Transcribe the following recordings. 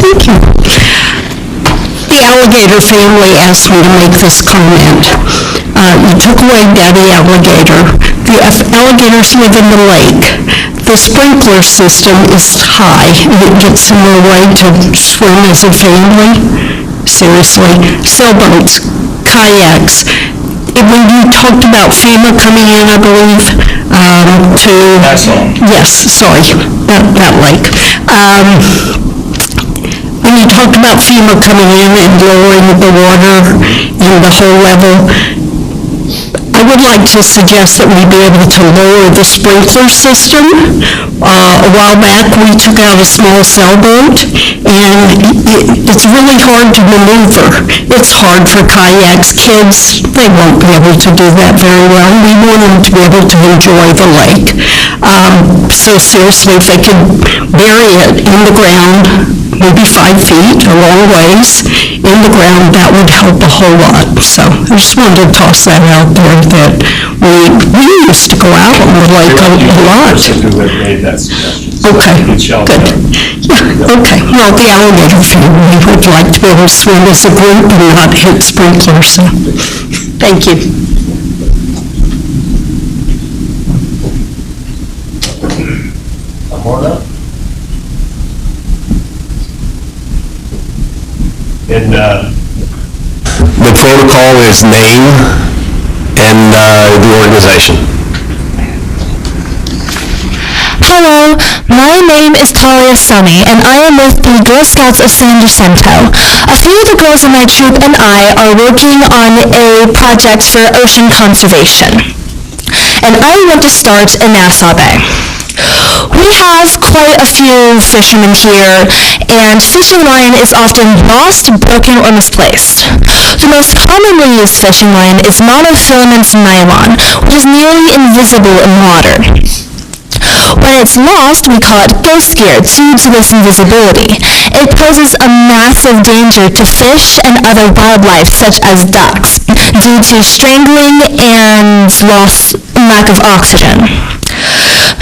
Thank you. The alligator family asked me to make this comment. You took away Daddy Alligator. The alligators live in the lake. The sprinkler system is high, and it gets in their way to swim as a family. Seriously. Sailboats, kayaks. When you talked about FEMA coming in, I believe, to... Nassau. Yes, sorry, that lake. When you talked about FEMA coming in and lowering the water and the whole level, I would like to suggest that we be able to lower the sprinkler system. A while back, we took out a small sailboat, and it's really hard to maneuver. It's hard for kayaks. Kids, they won't be able to do that very well. We want them to be able to enjoy the lake. So seriously, if they could bury it in the ground, maybe 5 feet, a long ways, in the ground, that would help a whole lot. So I just wanted to toss that out there, that we used to go out on the lake a lot. Okay, good. Yeah, okay. Well, the alligator family would like to be able to swim as a group and not hit sprinklers. So. Thank you. More up. And the protocol is name and the organization. Hello, my name is Talia Sunny, and I am with the Girl Scouts of San Jacinto. A few of the girls in my troop and I are working on a project for ocean conservation, and I want to start in Nassau Bay. We have quite a few fishermen here, and fishing line is often lost, broken, or misplaced. The most commonly used fishing line is monofilament nylon, which is nearly invisible in water. When it's lost, we call it ghost gear due to this invisibility. It poses a massive danger to fish and other wildlife, such as ducks, due to strangling and lack of oxygen.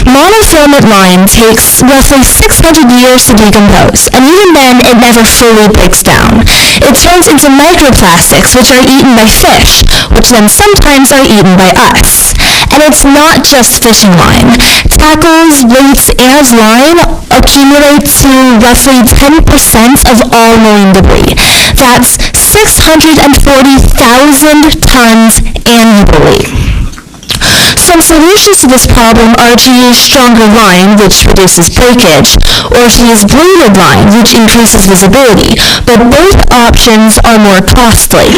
Monofilament line takes roughly 600 years to decompose, and even then, it never fully breaks down. It turns into microplastics, which are eaten by fish, which then sometimes are eaten by us. And it's not just fishing line. Tackles, weights, and line accumulate to roughly 10% of all marine debris. That's 640,000 tons annually. Some solutions to this problem are to use stronger line, which reduces breakage, or to use braided line, which increases visibility, but both options are more costly.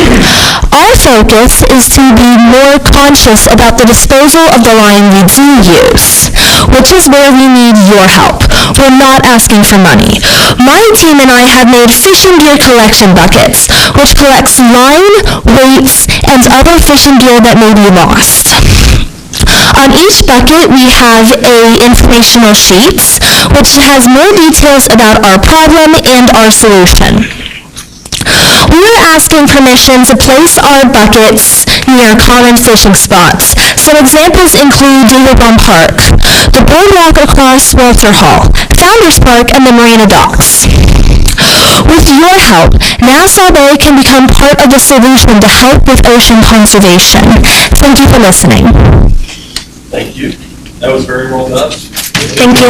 Our focus is to be more conscious about the disposal of the line we do use, which is where we need your help. We're not asking for money. My team and I have made fishing gear collection buckets, which collects line, weights, and other fishing gear that may be lost. On each bucket, we have a informational sheet, which has more details about our problem and our solution. We are asking permission to place our buckets near common fishing spots. Some examples include Dinglebaum Park, the boardwalk across Walter Hall, Founders Park, and the Marina Docks. With your help, Nassau Bay can become part of the solution to help with ocean conservation. Thank you for listening. thank you. That was very well done. Thank you.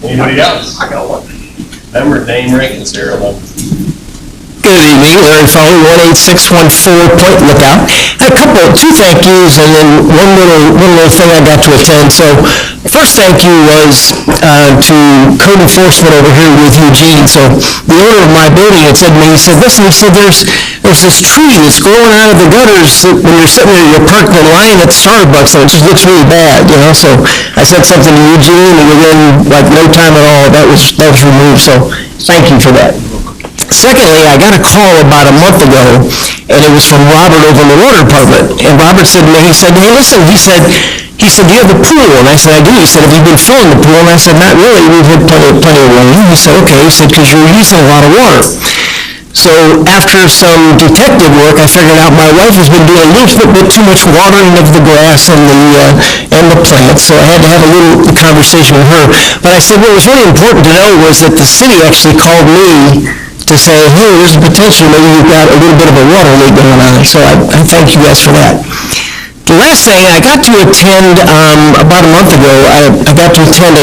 Anybody else? I got one. Member name, rank, and serial number. Good evening, Larry Foley, 18614 Point Lookout. I had two thank yous and then one little thing I got to attend. So the first thank you was to code enforcement over here with Eugene. So the owner of my building had said to me, he said, listen, there's this tree that's growing out of the gutters that when you're sitting there, you're parked in line at Starbucks and it just looks really bad, you know. So I said something to Eugene and within like no time at all, that was removed. So thank you for that. Secondly, I got a call about a month ago, and it was from Robert over in the water department. And Robert said to me, he said, hey, listen, he said, do you have a pool? And I said, I do. He said, have you been filling the pool? And I said, not really. We've had plenty of rain. He said, okay. He said, because you're using a lot of water. So after some detective work, I figured out my wife has been doing a little bit too much watering of the grass and the plants, so I had to have a little conversation with her. But I said what was really important to know was that the city actually called me to say, hey, there's a potential, maybe you've got a little bit of a water leak going on. So I thank you guys for that. The last thing, I got to attend, about a month ago, I got to attend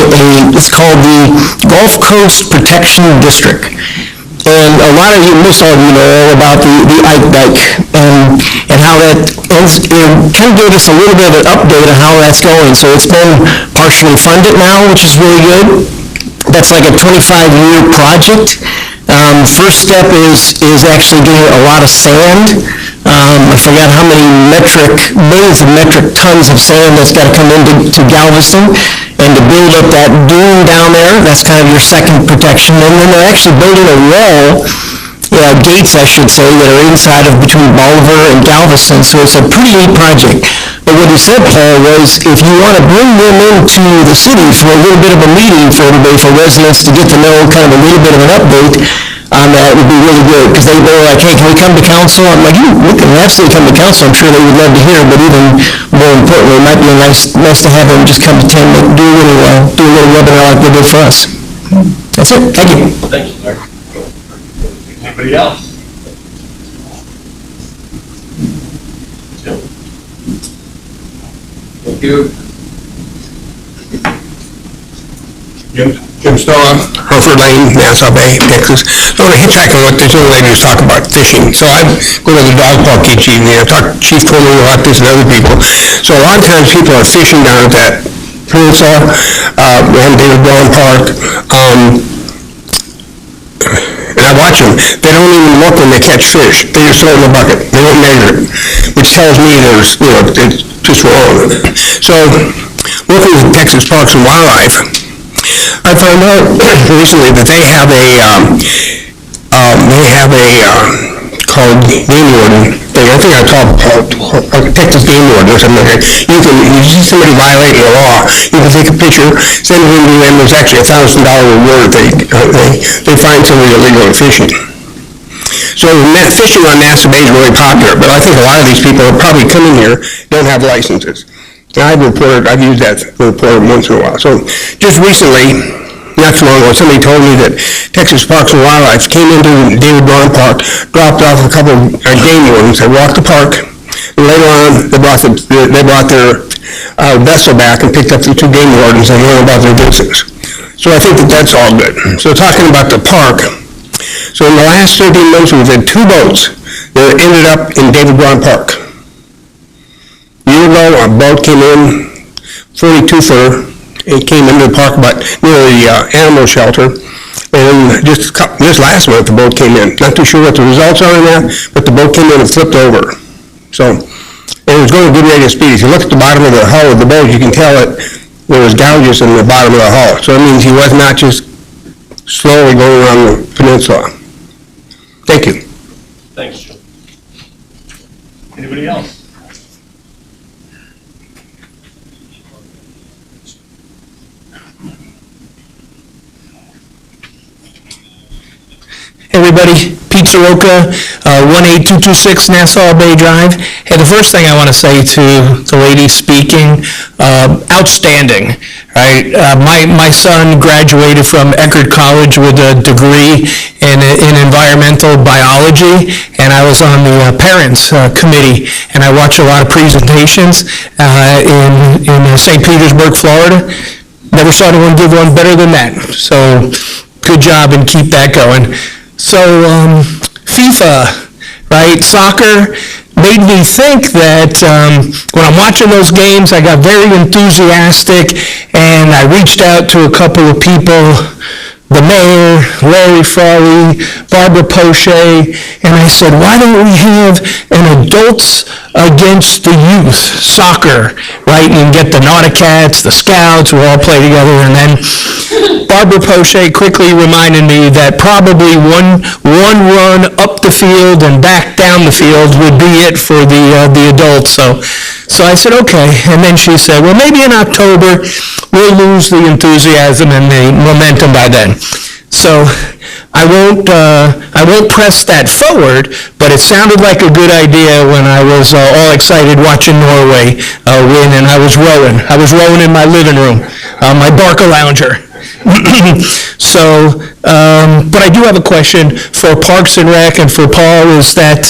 it's called the Gulf Coast Protection District. And a lot of you, most all of you know all about the Ike Dike and how that kind of gave us a little bit of an update on how that's going. So it's been partially funded now, which is really good. That's like a 25-year project. First step is actually getting a lot of sand. I forgot how many millions of metric tons of sand that's got to come into Galveston, and to build up that dune down there, that's kind of your second protection. And then they're actually building a wall, gates I should say, that are inside of between Bolivar and Galveston, so it's a pretty neat project. But what he said, Paul, was if you want to bring them into the city for a little bit of a meeting for everybody, for residents to get to know kind of a little bit of an update on that, would be really good, because they were like, hey, can we come to council? I'm like, you can absolutely come to council. I'm sure they would love to hear, but even more importantly, it might be nice to have them just come attend, do a little webinar like they did for us. That's it. Thank you. Thank you, sir. Anybody else? Jim? Thank you. Jim Stoll, Hereford Lane, Nassau Bay, Texas. So to hitchhike on what this young lady was talking about, fishing. So I go to the dog park each evening. I talk to Chief Coleman about this and other people. So a lot of times people are fishing down at that peninsula, and David Brown Park, and I watch them. They don't even look when they catch fish. They just throw it in the bucket. They don't measure it, which tells me there's, it's just wrong. So working with Texas Parks and Wildlife, I found out recently that they have called game warden thing. I think I called Texas game warden or something like that. You see somebody violating a law, you can take a picture, send it in to them. There's actually a $1,000 reward if they find somebody illegally fishing. So fishing on Nassau Bay is really popular, but I think a lot of these people are probably coming here don't have licenses. I've used that reporter once in a while. So just recently, not too long ago, somebody told me that Texas Parks and Wildlife came into David Brown Park, dropped off a couple of game wardens. They walked the park, and later on they brought their vessel back and picked up the 2 game wardens and learned about their visitors. So I think that's all good. So talking about the park, so in the last 13 months we've had 2 boats that ended up in David Brown Park. A year ago, a boat came in, 42-footer. It came into the park about near the animal shelter. And just last month, the boat came in. Not too sure what the results are in that, but the boat came in and flipped over. So it was going at a good rate of speed. If you look at the bottom of the hull of the boat, you can tell that there was gouges in the bottom of the hull. So it means he was not just slowly going around the peninsula. Thank you. Thanks, Jim. Anybody else? Everybody, Pete Soroka, 18226 Nassau Bay Drive. Hey, the first thing I want to say to the lady speaking, outstanding, right? My son graduated from Eckerd College with a degree in environmental biology, and I was on the parents committee, and I watched a lot of presentations in St. Petersburg, Florida. Never saw anyone give one better than that. So good job, and keep that going. So FIFA, right, soccer, made me think that when I'm watching those games, I got very enthusiastic, and I reached out to a couple of people, the mayor, Larry Frawley, Barbara Poche, and I said, why don't we have an adults against the youth soccer, right? You can get the Nauticats, the Scouts, we all play together, and then Barbara Poche quickly reminded me that probably one run up the field and back down the field would be it for the adults. So I said, okay. And then she said, well, maybe in October we'll lose the enthusiasm and the momentum by then. So I won't press that forward, but it sounded like a good idea when I was all excited watching Norway win, and I was rowing. I was rowing in my living room, my Barca lounger. So, but I do have a question for Parks and Rec and for Paul, is that,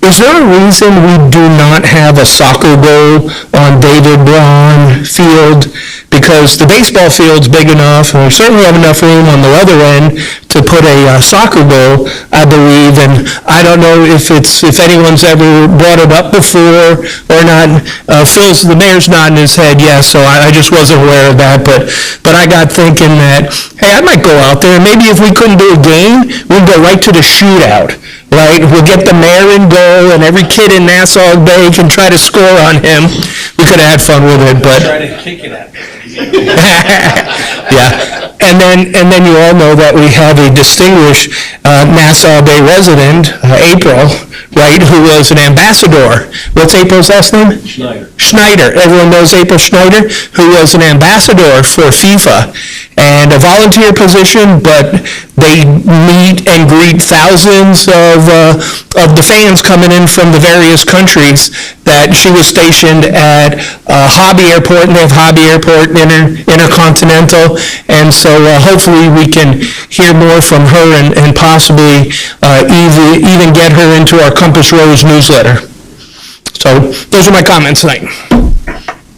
is there a reason we do not have a soccer goal on David Braun Field? Because the baseball field's big enough, and we certainly have enough room on the other end to put a soccer goal, I believe, and I don't know if anyone's ever brought it up before or not. The mayor's nodding his head yes, so I just wasn't aware of that, but I got thinking that, hey, I might go out there, maybe if we couldn't do a game, we'd go right to the shootout. Right, we'll get the mayor in goal, and every kid in Nassau Bay can try to score on him. We could have had fun with it, but Try to kick it at me. yeah. And then you all know that we have a distinguished Nassau Bay resident, April, right, who was an ambassador. What's April's last name? Schneider. Everyone knows April Schneider, who was an ambassador for FIFA, and a volunteer position, but they meet and greet thousands of the fans coming in from the various countries that she was stationed at Hobby Airport, and they have Hobby Airport Intercontinental, and so hopefully we can hear more from her and possibly even get her into our Compass Rose newsletter. So those are my comments tonight.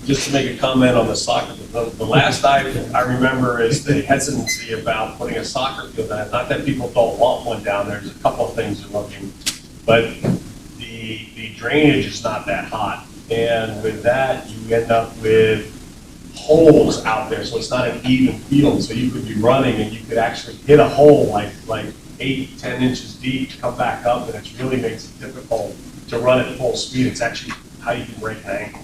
Just to make a comment on the soccer, the last I remember is the hesitancy about putting a soccer field down. Not that people don't want one down there, there's a couple of things they're looking, but the drainage is not that hot. And with that, you end up with holes out there, so it's not an even field. So you could be running and you could actually hit a hole like 8, 10 inches deep to come back up, and it really makes it difficult to run at full speed. It's actually how you can break an ankle.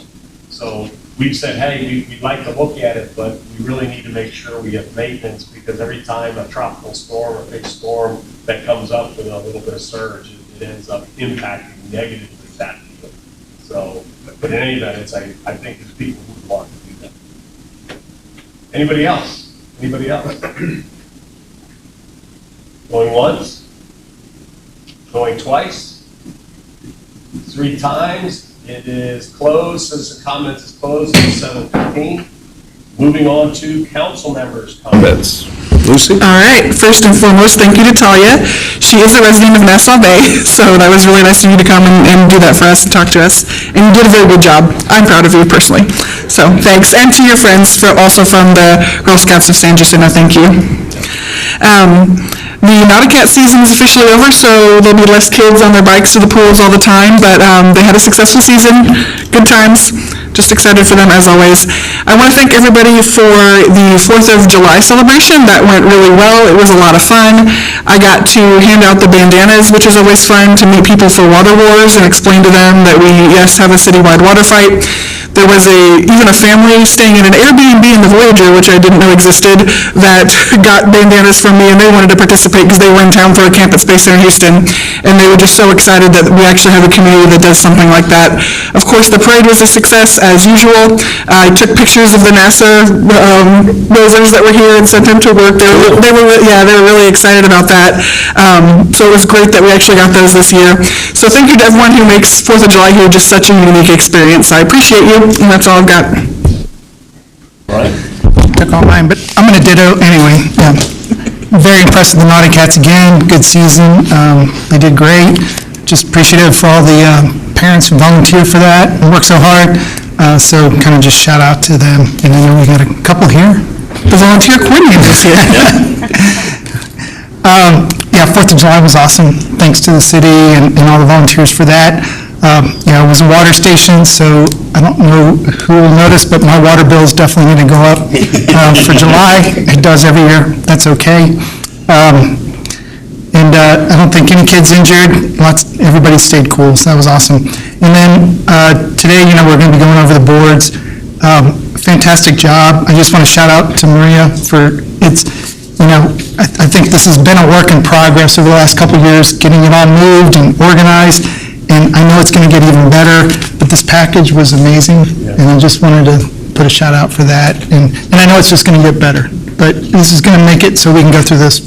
So we've said, hey, we'd like to look at it, but we really need to make sure we have maintenance, because every time a tropical storm or big storm that comes up with a little bit of surge, it ends up impacting negatively that field. So, but in any event, I think there's people who want to do that. Anybody else? Anybody else? Going once? Going twice? 3 times? It is closed. Citizen comments is closed at 7:15. Moving on to council members' comments. Lucy? All right, first and foremost, thank you to Talia. She is a resident of Nassau Bay, so that was really nice of you to come and do that for us and talk to us. And you did a very good job. I'm proud of you personally. So thanks. And to your friends also from the Girl Scouts of San Jacinto, thank you. The Nauticat season is officially over, so there'll be less kids on their bikes to the pools all the time, but they had a successful season, good times, just excited for them as always. I want to thank everybody for the 4th of July celebration. That went really well. It was a lot of fun. I got to hand out the bandanas, which is always fun, to meet people for water wars and explain to them that we, yes, have a citywide water fight. There was even a family staying in an Airbnb in the Voyager, which I didn't know existed, that got bandanas from me, and they wanted to participate because they were in town for a camp at Space Center Houston, and they were just so excited that we actually have a community that does something like that. Of course, the parade was a success, as usual. I took pictures of the NASA rovers that were here and sent them to work. They were really excited about that. So it was great that we actually got those this year. So thank you to everyone who makes 4th of July here just such a unique experience. I appreciate you. And that's all I've got. Took all mine, but I'm going to ditto anyway. Yeah. Very impressed with the Nauticats again. Good season. They did great. Just appreciative for all the parents who volunteered for that and worked so hard. So kind of just shout out to them. And I know we got a couple here. The volunteer coordinators here. Yeah, 4th of July was awesome. Thanks to the city and all the volunteers for that. It was a water station, so I don't know who will notice, but my water bill is definitely going to go up for July. It does every year. That's okay. And I don't think any kids injured. Everybody stayed cool, so that was awesome. And then today, we're going to be going over the boards. Fantastic job. I just want to shout out to Maria for I think this has been a work in progress over the last couple of years, getting it all moved and organized. And I know it's going to get even better, but this package was amazing, and I just wanted to put a shout out for that. And I know it's just going to get better, but this is going to make it so we can go through this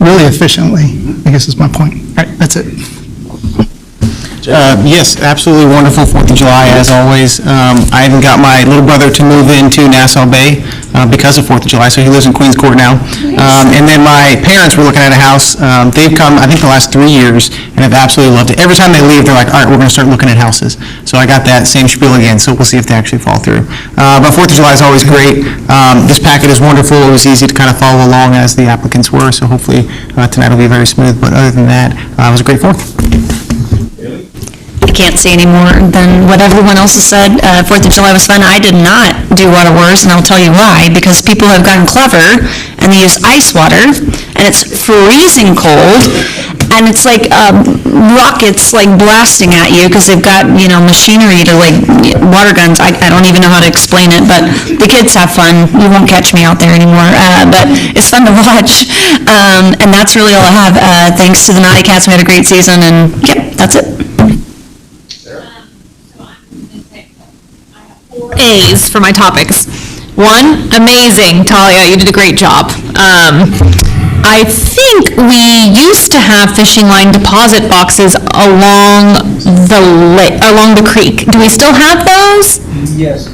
really efficiently, I guess is my point. All right, that's it. Yes, absolutely wonderful 4th of July, as always. I even got my little brother to move into Nassau Bay because of 4th of July, so he lives in Queens Court now. And then my parents were looking at a house. They've come, I think, the last 3 years, and have absolutely loved it. Every time they leave, they're like, all right, we're going to start looking at houses. So I got that same spiel again, so we'll see if they actually fall through. But 4th of July is always great. This packet is wonderful. It was easy to kind of follow along as the applicants were, so hopefully tonight will be very smooth. But other than that, it was a great 4th. I can't say any more than what everyone else has said. 4th of July was fun. I did not do water wars, and I'll tell you why. Because people have gotten clever, and they use ice water, and it's freezing cold, and it's like rockets like blasting at you because they've got, you know, machinery to like water guns. I don't even know how to explain it, but the kids have fun. You won't catch me out there anymore, but it's fun to watch. And that's really all I have. Thanks to the Naughty Cats, we had a great season, and yep, that's it. A's for my topics. 1, amazing, Talia, you did a great job. I think we used to have fishing line deposit boxes along the creek. Do we still have those? Yes.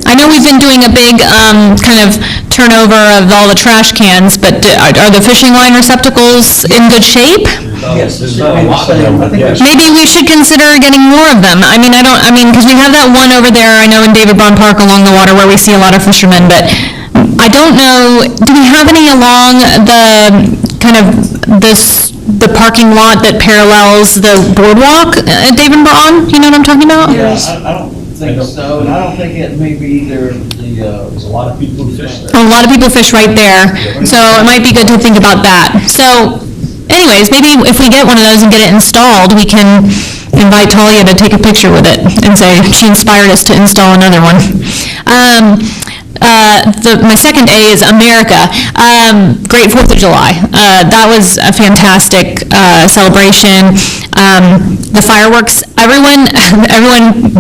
I know we've been doing a big kind of turnover of all the trash cans, but are the fishing line receptacles in good shape? Yes, there's not a lot of them, but yes. Maybe we should consider getting more of them. Because we have that one over there, I know in David Braun Park along the water where we see a lot of fishermen, but I don't know, do we have any along the kind of the parking lot that parallels the boardwalk at David Braun? You know what I'm talking about? Yeah, I don't think so, and I don't think it may be either there's a lot of people who fish there. A lot of people fish right there, so it might be good to think about that. So anyways, maybe if we get one of those and get it installed, we can invite Talia to take a picture with it and say she inspired us to install another one. My second A is America. Great 4th of July. That was a fantastic celebration. The fireworks, everyone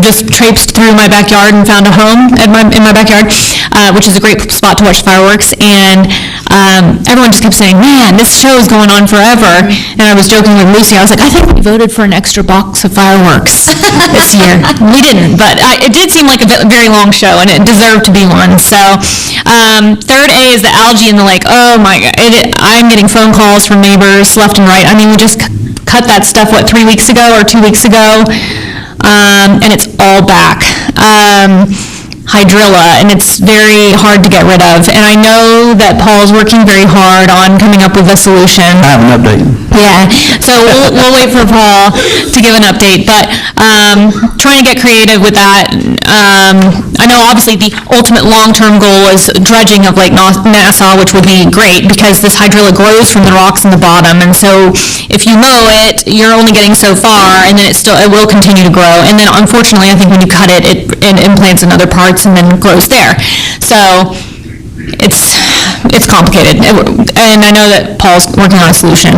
just traipsed through my backyard and found a home in my backyard, which is a great spot to watch fireworks. And everyone just kept saying, man, this show is going on forever. And I was joking with Lucy, I was like, I think we voted for an extra box of fireworks this year. We didn't, but it did seem like a very long show, and it deserved to be one. So, third A is the algae in the lake. Oh my God, I'm getting phone calls from neighbors left and right. I mean, we just cut that stuff, 3 weeks ago or 2 weeks ago, and it's all back. Hydrilla, and it's very hard to get rid of. And I know that Paul's working very hard on coming up with a solution. I have an update. Yeah, so we'll wait for Paul to give an update, but trying to get creative with that. I know obviously the ultimate long-term goal is dredging of Lake Nassau, which would be great because this hydrilla grows from the rocks in the bottom, and so if you mow it, you're only getting so far, and then it will continue to grow. And then unfortunately, I think when you cut it, it implants in other parts and then grows there. So it's complicated, and I know that Paul's working on a solution.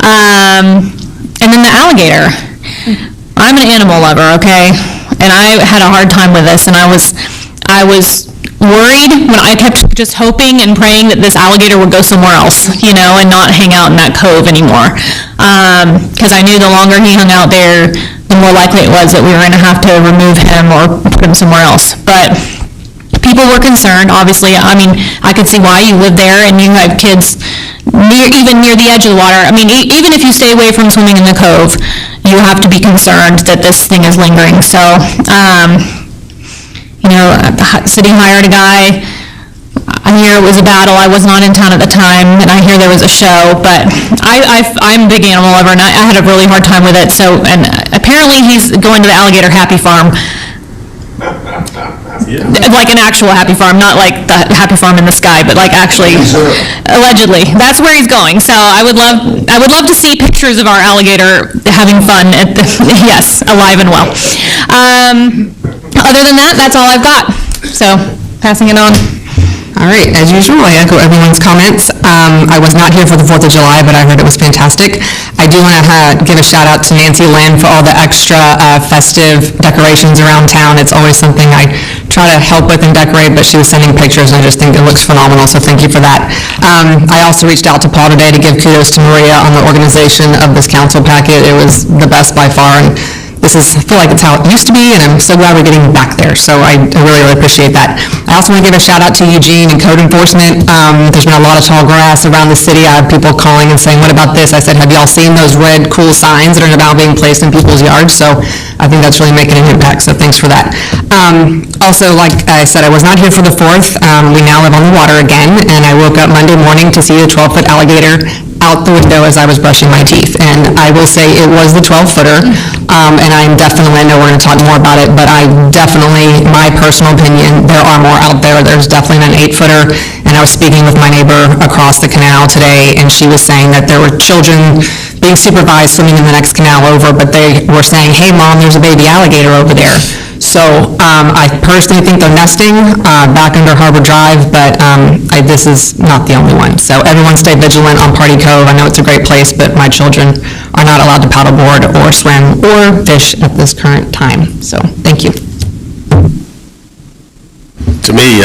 And then the alligator. I'm an animal lover, okay? And I had a hard time with this, and I was worried when I kept just hoping and praying that this alligator would go somewhere else, you know, and not hang out in that cove anymore. Because I knew the longer he hung out there, the more likely it was that we were going to have to remove him or put him somewhere else. But people were concerned, obviously. I mean, I could see why. You live there and you have kids even near the edge of the water. I mean, even if you stay away from swimming in the cove, you have to be concerned that this thing is lingering. So, you know, the city hired a guy. I hear it was a battle. I was not in town at the time, and I hear there was a show, but I'm a big animal lover, and I had a really hard time with it. So, and apparently he's going to the alligator happy farm. Yeah. Like an actual happy farm, not like the happy farm in the sky, but like actually, allegedly. That's where he's going. So I would love to see pictures of our alligator having fun at yes, alive and well. Other than that, that's all I've got. So, passing it on. All right, as usual, I echo everyone's comments. I was not here for the 4th of July, but I heard it was fantastic. I do want to give a shout out to Nancy Lynn for all the extra festive decorations around town. It's always something I try to help with and decorate, but she was sending pictures, and I just think it looks phenomenal, so thank you for that. I also reached out to Paul today to give kudos to Maria on the organization of this council packet. It was the best by far, and I feel like it's how it used to be, and I'm so glad we're getting back there, so I really, really appreciate that. I also want to give a shout out to Eugene and code enforcement. There's been a lot of tall grass around the city. I have people calling and saying, what about this? I said, have y'all seen those red, cool signs that are now being placed in people's yards? So I think that's really making an impact, so thanks for that. Also, like I said, I was not here for the 4th. We now live on the water again, and I woke up Monday morning to see a 12-foot alligator out the window as I was brushing my teeth. And I will say it was the 12-footer, and I know we're going to talk more about it, but my personal opinion, there are more out there. There's definitely an 8-footer, and I was speaking with my neighbor across the canal today, and she was saying that there were children being supervised swimming in the next canal over, but they were saying, hey, Mom, there's a baby alligator over there. So I personally think they're nesting back under Harbor Drive, but this is not the only one. So everyone stay vigilant on Party Cove. I know it's a great place, but my children are not allowed to paddleboard or swim or fish at this current time. So thank you. To me,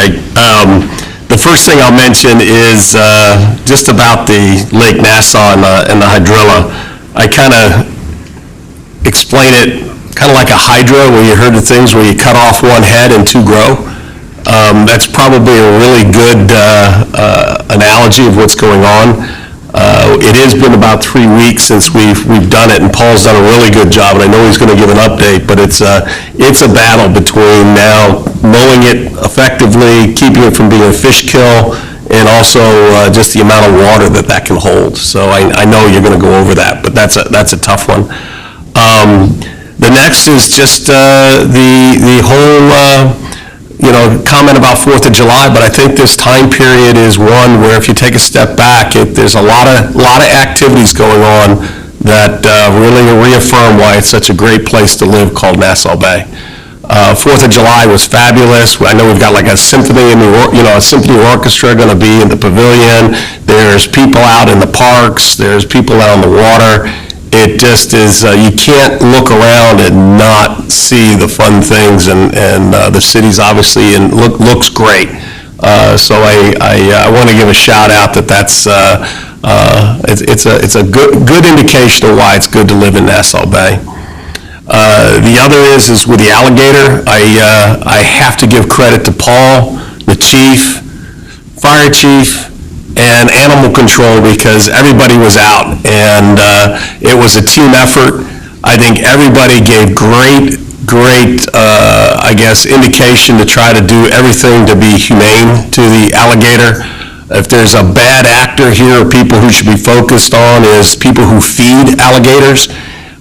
the first thing I'll mention is just about the Lake Nassau and the hydrilla. I kind of explain it kind of like a hydra, where you heard of things where you cut off one head and two grow. That's probably a really good analogy of what's going on. It has been about 3 weeks since we've done it, and Paul's done a really good job, and I know he's going to give an update, but it's a battle between now mowing it effectively, keeping it from being a fish kill, and also just the amount of water that can hold. So I know you're going to go over that, but that's a tough one. The next is just the whole, comment about 4th of July, but I think this time period is one where if you take a step back, there's a lot of activities going on that really reaffirm why it's such a great place to live called Nassau Bay. 4th of July was fabulous. I know we've got like a symphony a symphony orchestra going to be in the pavilion. There's people out in the parks. There's people out on the water. It just is, you can't look around and not see the fun things, and the city's obviously looks great. So I want to give a shout out that's it's a good indication of why it's good to live in Nassau Bay. The other is with the alligator. I have to give credit to Paul, the chief, fire chief, and animal control, because everybody was out, and it was a team effort. I think everybody gave great, indication to try to do everything to be humane to the alligator. If there's a bad actor here, people who should be focused on is people who feed alligators.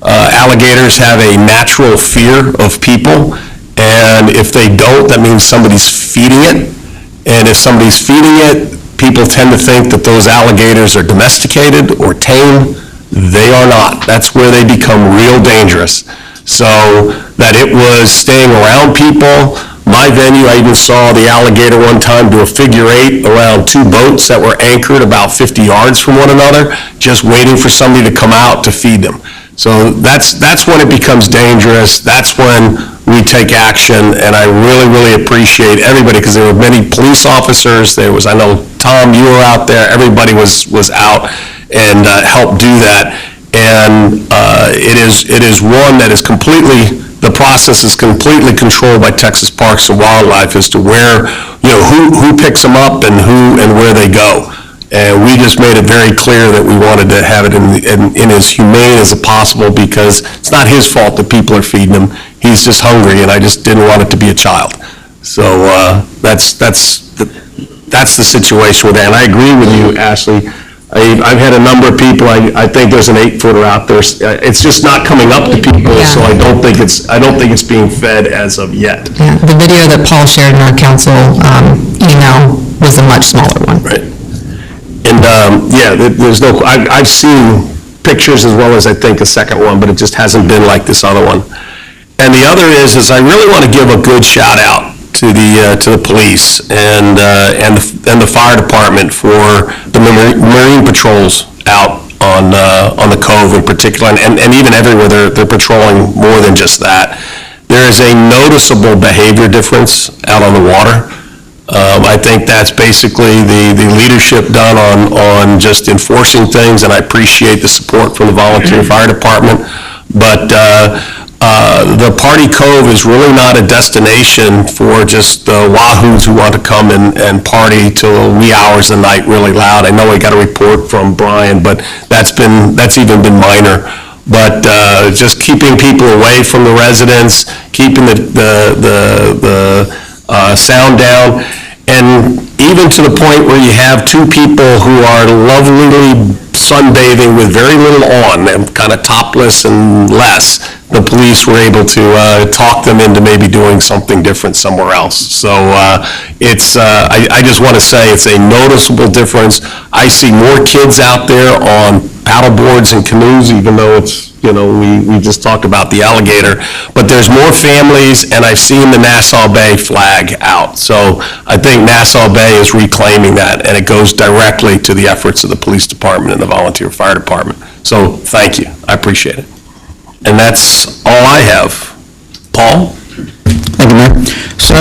Alligators have a natural fear of people, and if they don't, that means somebody's feeding it. And if somebody's feeding it, people tend to think that those alligators are domesticated or tame. They are not. That's where they become real dangerous. So that it was staying around people. My venue, I even saw the alligator one time do a figure 8 around 2 boats that were anchored about 50 yards from one another, just waiting for somebody to come out to feed them. So that's when it becomes dangerous. That's when we take action, and I really, really appreciate everybody, because there were many police officers. I know, Tom, you were out there. Everybody was out and helped do that. And it is one that is the process is completely controlled by Texas Parks and Wildlife as to where, who picks them up and where they go. And we just made it very clear that we wanted to have it in as humane as possible, because it's not his fault that people are feeding him. He's just hungry, and I just didn't want it to be a child. So that's the situation with that. And I agree with you, Ashley. I've had a number of people. I think there's an 8-footer out there. It's just not coming up to people, so I don't think it's being fed as of yet. Yeah, the video that Paul shared in our council email was a much smaller one. Right. And there's no. I've seen pictures as well as I think a second one, but it just hasn't been like this other one. And the other is I really want to give a good shout out to the police and the fire department for the marine patrols out on the Cove in particular, and even everywhere they're patrolling more than just that. There is a noticeable behavior difference out on the water. I think that's basically the leadership done on just enforcing things, and I appreciate the support from the volunteer fire department. But the Party Cove is really not a destination for just the wahoos who want to come and party till wee hours of the night really loud. I know we got a report from Brian, but that's even been minor. But just keeping people away from the residents, keeping the sound down, and even to the point where you have two people who are lovely sunbathing with very little on, and kind of topless and less, the police were able to talk them into maybe doing something different somewhere else. So I just want to say it's a noticeable difference. I see more kids out there on paddle boards and canoes, even though it's, we just talked about the alligator, but there's more families, and I've seen the Nassau Bay flag out. So I think Nassau Bay is reclaiming that, and it goes directly to the efforts of the police department and the volunteer fire department. So thank you, I appreciate it. And that's all I have. Paul? Thank you, Mayor. So,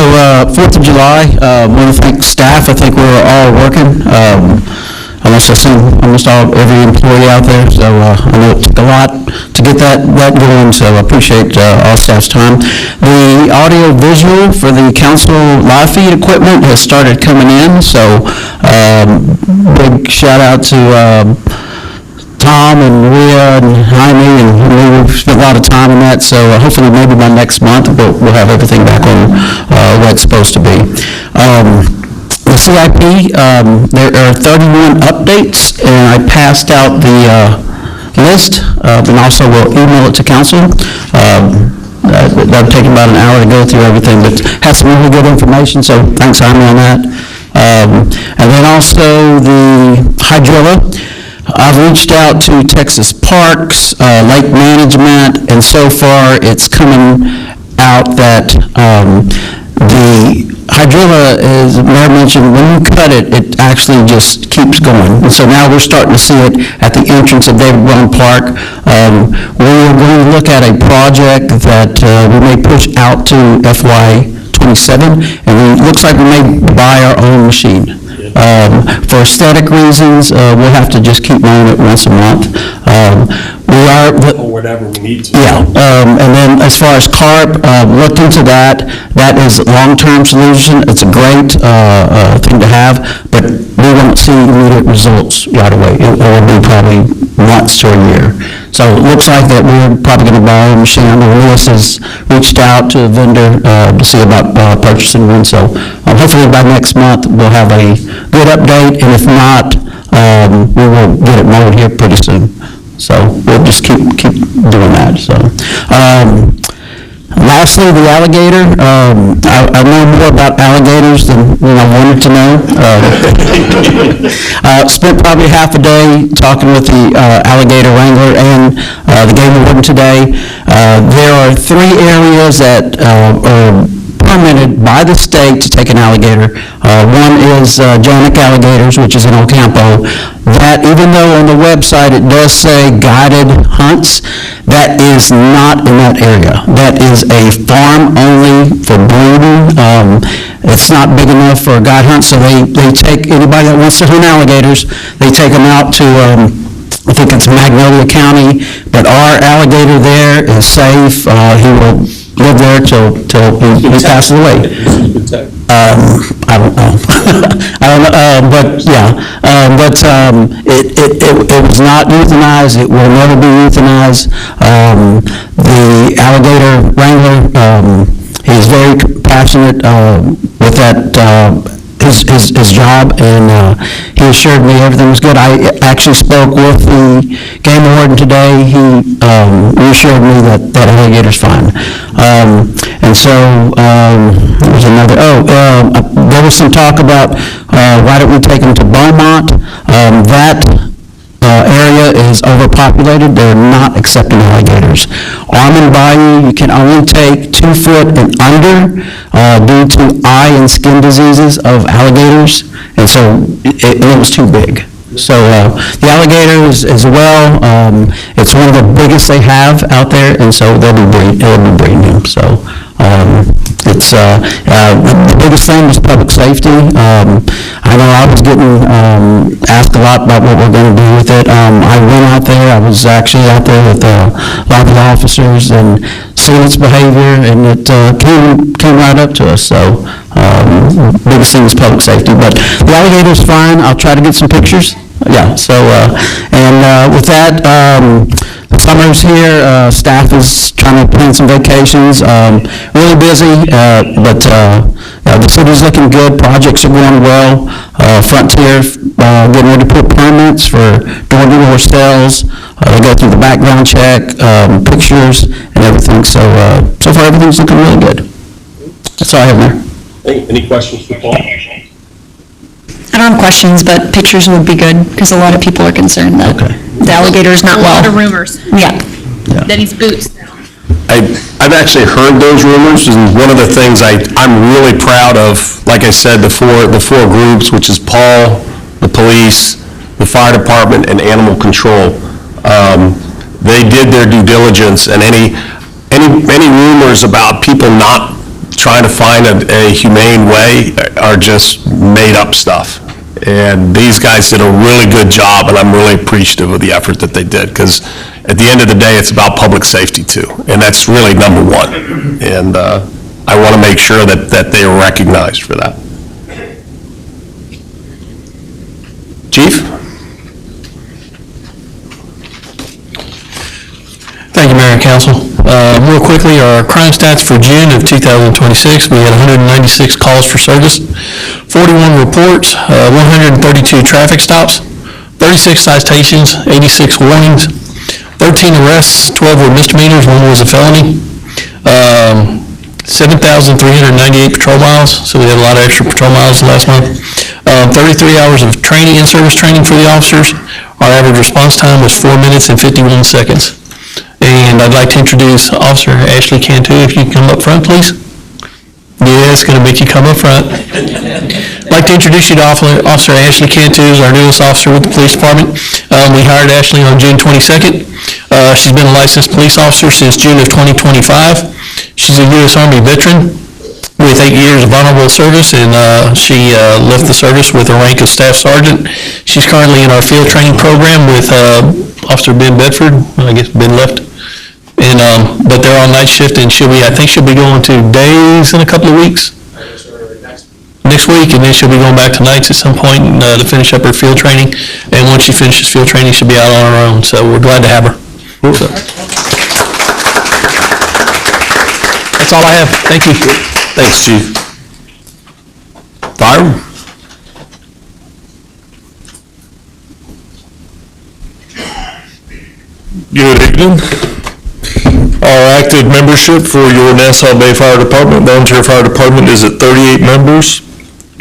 4th of July, I want to thank staff. I think we're all working. Almost every employee out there, so I know it took a lot to get that going, so I appreciate all staff's time. The audio visual for the council live feed equipment has started coming in, so big shout out to Tom and Maria and Jaime, and we've spent a lot of time on that, so hopefully maybe by next month we'll have everything back on what it's supposed to be. The CIP, there are 31 updates, and I passed out the list, and also will email it to council. That'll take about an hour to go through everything, but has some really good information, so thanks, Jaime, on that. And then also the hydrilla. I've reached out to Texas Parks, Lake Management, and so far it's coming out that the hydrilla, as Mayor mentioned, when you cut it, it actually just keeps going. And so now we're starting to see it at the entrance of David Brown Park. We're going to look at a project that we may push out to FY27, and it looks like we may buy our own machine. For aesthetic reasons, we'll have to just keep mowing it once a month. Or whatever we need to. Yeah, and then as far as carp, looked into that. That is a long-term solution. It's a great thing to have, but we won't see immediate results right away. It will be probably months to a year. So it looks like that we're probably going to buy a machine. I know Lewis has reached out to a vendor to see about purchasing one. So hopefully by next month we'll have a good update, and if not, we will get it mowed here pretty soon. So we'll just keep doing that. So, lastly, the alligator. I know more about alligators than I wanted to know. Spent probably half a day talking with the alligator wrangler and the game warden today. There are 3 areas that are permitted by the state to take an alligator. One is Janic Alligators, which is in Ocampo. That, even though on the website it does say guided hunts, that is not in that area. That is a farm only for breeding. It's not big enough for a guide hunt, so they take anybody that wants to hunt alligators, they take them out to I think it's Magnolia County, but our alligator there is safe. He will live there till he passes away. I don't know. But yeah, it was not euthanized. It will never be euthanized. The alligator wrangler, he's very passionate with that. His job, and he assured me everything was good. I actually spoke with the game warden today. He reassured me that alligator's fine. And so there was another. There was some talk about why don't we take him to Beaumont. That area is overpopulated. They're not accepting alligators. Almond Bayou, you can only take 2 foot and under due to eye and skin diseases of alligators, and so it was too big. So the alligators as well, it's one of the biggest they have out there, and so they'll be breeding them. So it's the biggest thing was public safety. I know I was getting asked a lot about what we're going to do with it. I went out there. I was actually out there with a lot of the officers and seeing its behavior, and it came right up to us. So biggest thing is public safety, but the alligator's fine. I'll try to get some pictures. Yeah, so, and with that, the summer's here, staff is trying to plan some vacations, really busy, but the city's looking good, projects are going well, Frontier getting ready to put permits for door-to-door sales, they go through the background check, pictures, and everything, so far everything's looking really good. That's all I have there. Any questions for Paul? I don't have questions, but pictures would be good, because a lot of people are concerned that the alligator is not well. A lot of rumors. Yeah. That he's boots. I've actually heard those rumors, and one of the things I'm really proud of, like I said, the four groups, which is Paul, the police, the fire department, and animal control. They did their due diligence, and any rumors about people not trying to find a humane way are just made up stuff. And these guys did a really good job, and I'm really appreciative of the effort that they did, because at the end of the day, it's about public safety too, and that's really number one. And I want to make sure that they are recognized for that. Chief? Thank you, Mayor and Council. Real quickly, our crime stats for June of 2026, we had 196 calls for service, 41 reports, 132 traffic stops, 36 citations, 86 warnings, 13 arrests, 12 were misdemeanors, 1 was a felony, 7,398 patrol miles, so we had a lot of extra patrol miles last month, 33 hours of training and service training for the officers. Our average response time was 4 minutes and 51 seconds. And I'd like to introduce Officer Ashley Cantu, if you can come up front, please. Yeah, it's going to make you come up front. I'd like to introduce you to Officer Ashley Cantu, who's our newest officer with the police department. We hired Ashley on June 22nd. She's been a licensed police officer since June of 2025. She's a U.S. Army veteran with 8 years of honorable service, and she left the service with a rank of staff sergeant. She's currently in our field training program with Officer Ben Bedford. I guess Ben left. And, but they're on night shift, and I think she'll be going to days in a couple of weeks. Next week, and then she'll be going back to nights at some point to finish up her field training. And once she finishes field training, she'll be out on her own. So we're glad to have her. So. That's all I have. Thank you. Thanks, Chief. Fire? Good evening. Our active membership for your Nassau Bay Fire Department, volunteer fire department, is at 38 members.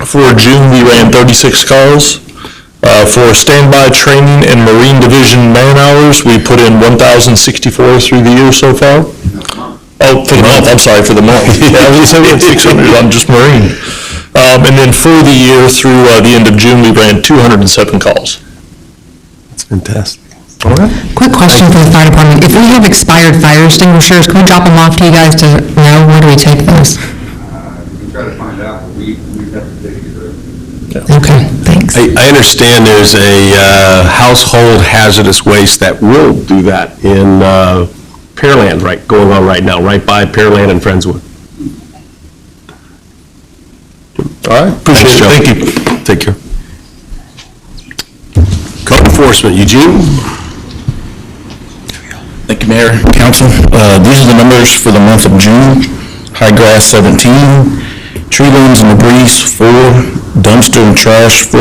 For June, we ran 36 calls. For standby training and Marine Division man hours, we put in 1,064 through the year so far. Oh, for the month, I'm sorry, for the month. Yeah, I was saying 600 on just Marine. And then for the year through the end of June, we ran 207 calls. That's fantastic. All right. Quick question for the fire department. If we have expired fire extinguishers, can we drop them off to you guys to know where do we take those? We try to find out, but we have to take it. Okay, thanks. I understand there's a household hazardous waste that will do that in Pearland, going on right now, right by Pearland and Friendswood. All right, appreciate it. Thank you. Take care. Code enforcement, Eugene? Thank you, Mayor, Council. These are the numbers for the month of June. High grass, 17. Tree limbs and debris, 4. Dumpster and trash, 4.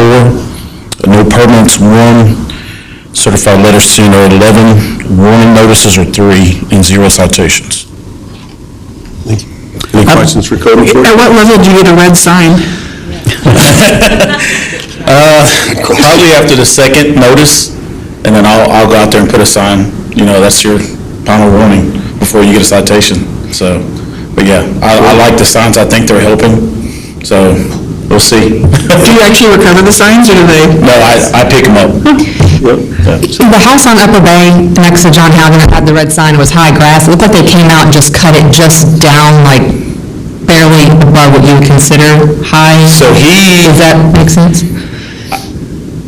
No permits, 1. Certified letters seen are 11. Warning notices are 3, and 0 citations. Any questions for code enforcement? At what level do you get a red sign? Probably after the second notice, and then I'll go out there and put a sign, that's your final warning before you get a citation. So, but yeah, I like the signs. I think they're helping. So we'll see. Do you actually recover the signs, or do they? No, I pick them up. The house on Upper Bay next to John Howden that had the red sign was high grass. It looked like they came out and just cut it just down, like barely above what you would consider high. So Does that make sense?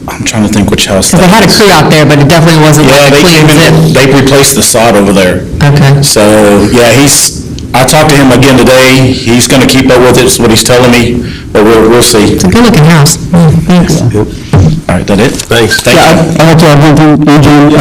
I'm trying to think which house. Because they had a crew out there, but it definitely wasn't like a clean zip. They replaced the sod over there. Okay. So, yeah, I talked to him again today. He's gonna keep up with it, is what he's telling me, but we'll see. It's a good-looking house. Thanks. All right, that it? Thanks. Thank you. I want to add one thing, Eugene.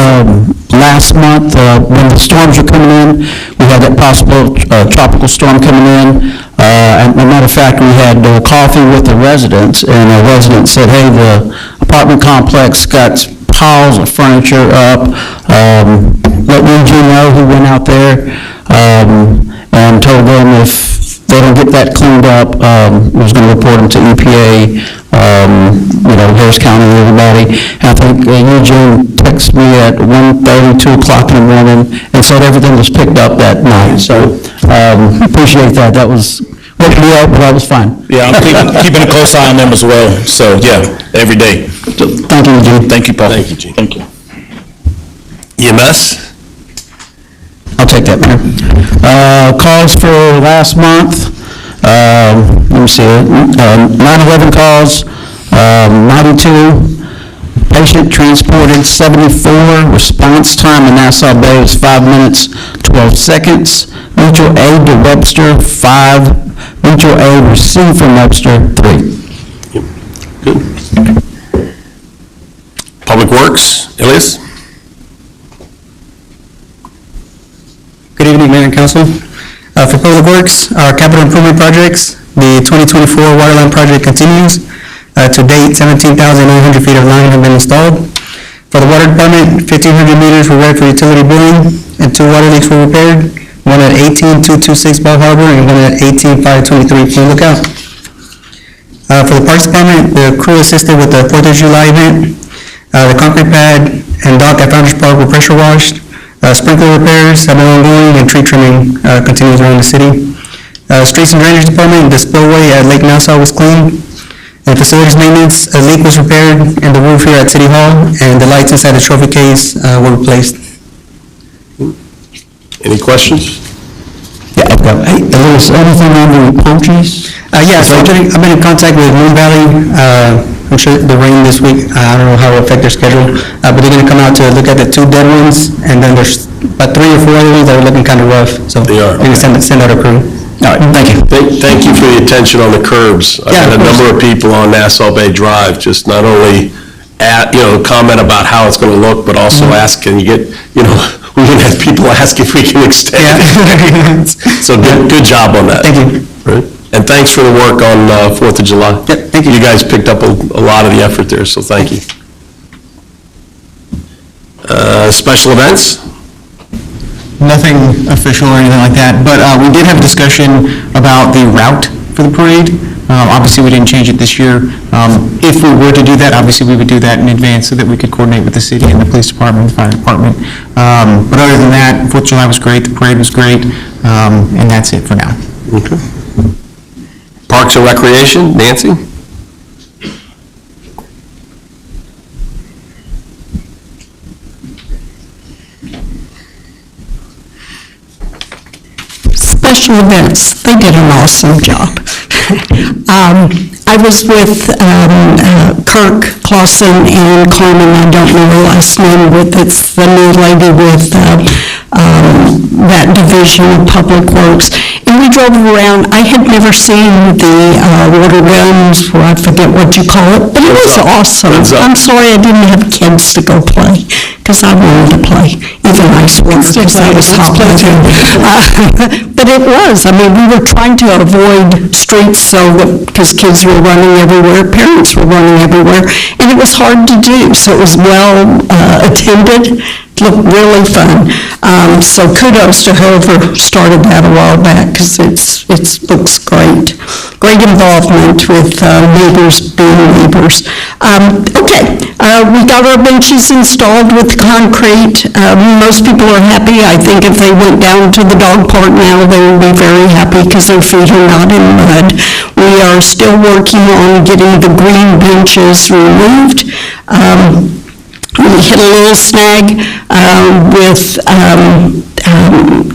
Last month, when the storms were coming in, we had that possible tropical storm coming in. And as a matter of fact, we had coffee with the residents, and the resident said, hey, the apartment complex got piles of furniture up. Let Eugene know, he went out there and told them if they don't get that cleaned up, he was going to report them to EPA, Harris County, everybody. And I think Eugene texted me at 1:30, 2 o'clock in the morning, and said everything was picked up that night. So appreciate that. That was woke me up, but that was fine. Yeah, I'm keeping a close eye on them as well. So, yeah, every day. So, thank you, Eugene. Thank you, Paul. Thank you, Gene. Thank you. EMS? I'll take that, Mayor. Calls for last month, let me see, 911 calls, 92, patient transported 74, response time in Nassau Bay was 5 minutes, 12 seconds, mutual aid to Webster, 5, mutual aid received from Webster, 3. Good. Public Works, Elias? Good evening, Mayor and Council. For Public Works, our capital improvement projects, the 2024 water line project continues. To date, 17,800 feet of line have been installed. For the water department, 1,500 meters were read for utility billing, and 2 water leaks were repaired, one at 18226 Bell Harbor and one at 18523 Point Lookout. For the Parks Department, the crew assisted with the 4th of July event. The concrete pad and dock at Founders Park were pressure washed. Sprinkler repairs have been ongoing, and tree trimming continues around the city. Streets and Drainage Department, the spillway at Lake Nassau was cleaned. And Facilities Maintenance, a leak was repaired in the roof here at City Hall, and the lights inside the trophy case were replaced. Any questions? Yeah, I've got, hey, Elias, anything on the palm trees? Yeah, so I've been in contact with Moon Valley. I'm sure the rain this week, I don't know how it will affect their schedule, but they're going to come out to look at the 2 dead ones, and then there's about 3 or 4 other ones that are looking kind of rough, so They are, they're going to send out a crew. All right, thank you. Thank you for the attention on the curbs. I've Yeah, had a of course. number of people on Nassau Bay Drive, just not only comment about how it's going to look, but also ask, can you get, we're going to have people ask if we can extend it. So good job on that. Thank you. Right. And thanks for the work on 4th of July. Yeah, thank you. You guys picked up a lot of the effort there, so thank you. Special events? Nothing official or anything like that, but we did have a discussion about the route for the parade. Obviously, we didn't change it this year. If we were to do that, obviously, we would do that in advance so that we could coordinate with the city and the police department, the fire department. But other than that, 4th of July was great, the parade was great, and that's it for now. Okay. Parks and Recreation, Nancy? Special events, they did an awesome job. I was with Kirk Clausen and Carmen, I don't know her last name, but it's the new lady with that division of Public Works. And we drove around. I had never seen the water guns, or I forget what you call it, but it was awesome. I'm sorry I didn't have kids to go play, because I wanted to play, even ice water, because I was hot weather. But it was, we were trying to avoid streets because kids were running everywhere, parents were running everywhere, and it was hard to do, so it was well attended. Looked really fun. So kudos to whoever started that a while back, because it looks great. Great involvement with neighbors being neighbors. Okay, we got our benches installed with concrete. Most people are happy. I think if they went down to the dog park now, they would be very happy because their feet are not in mud. We are still working on getting the green benches removed. We hit a little snag with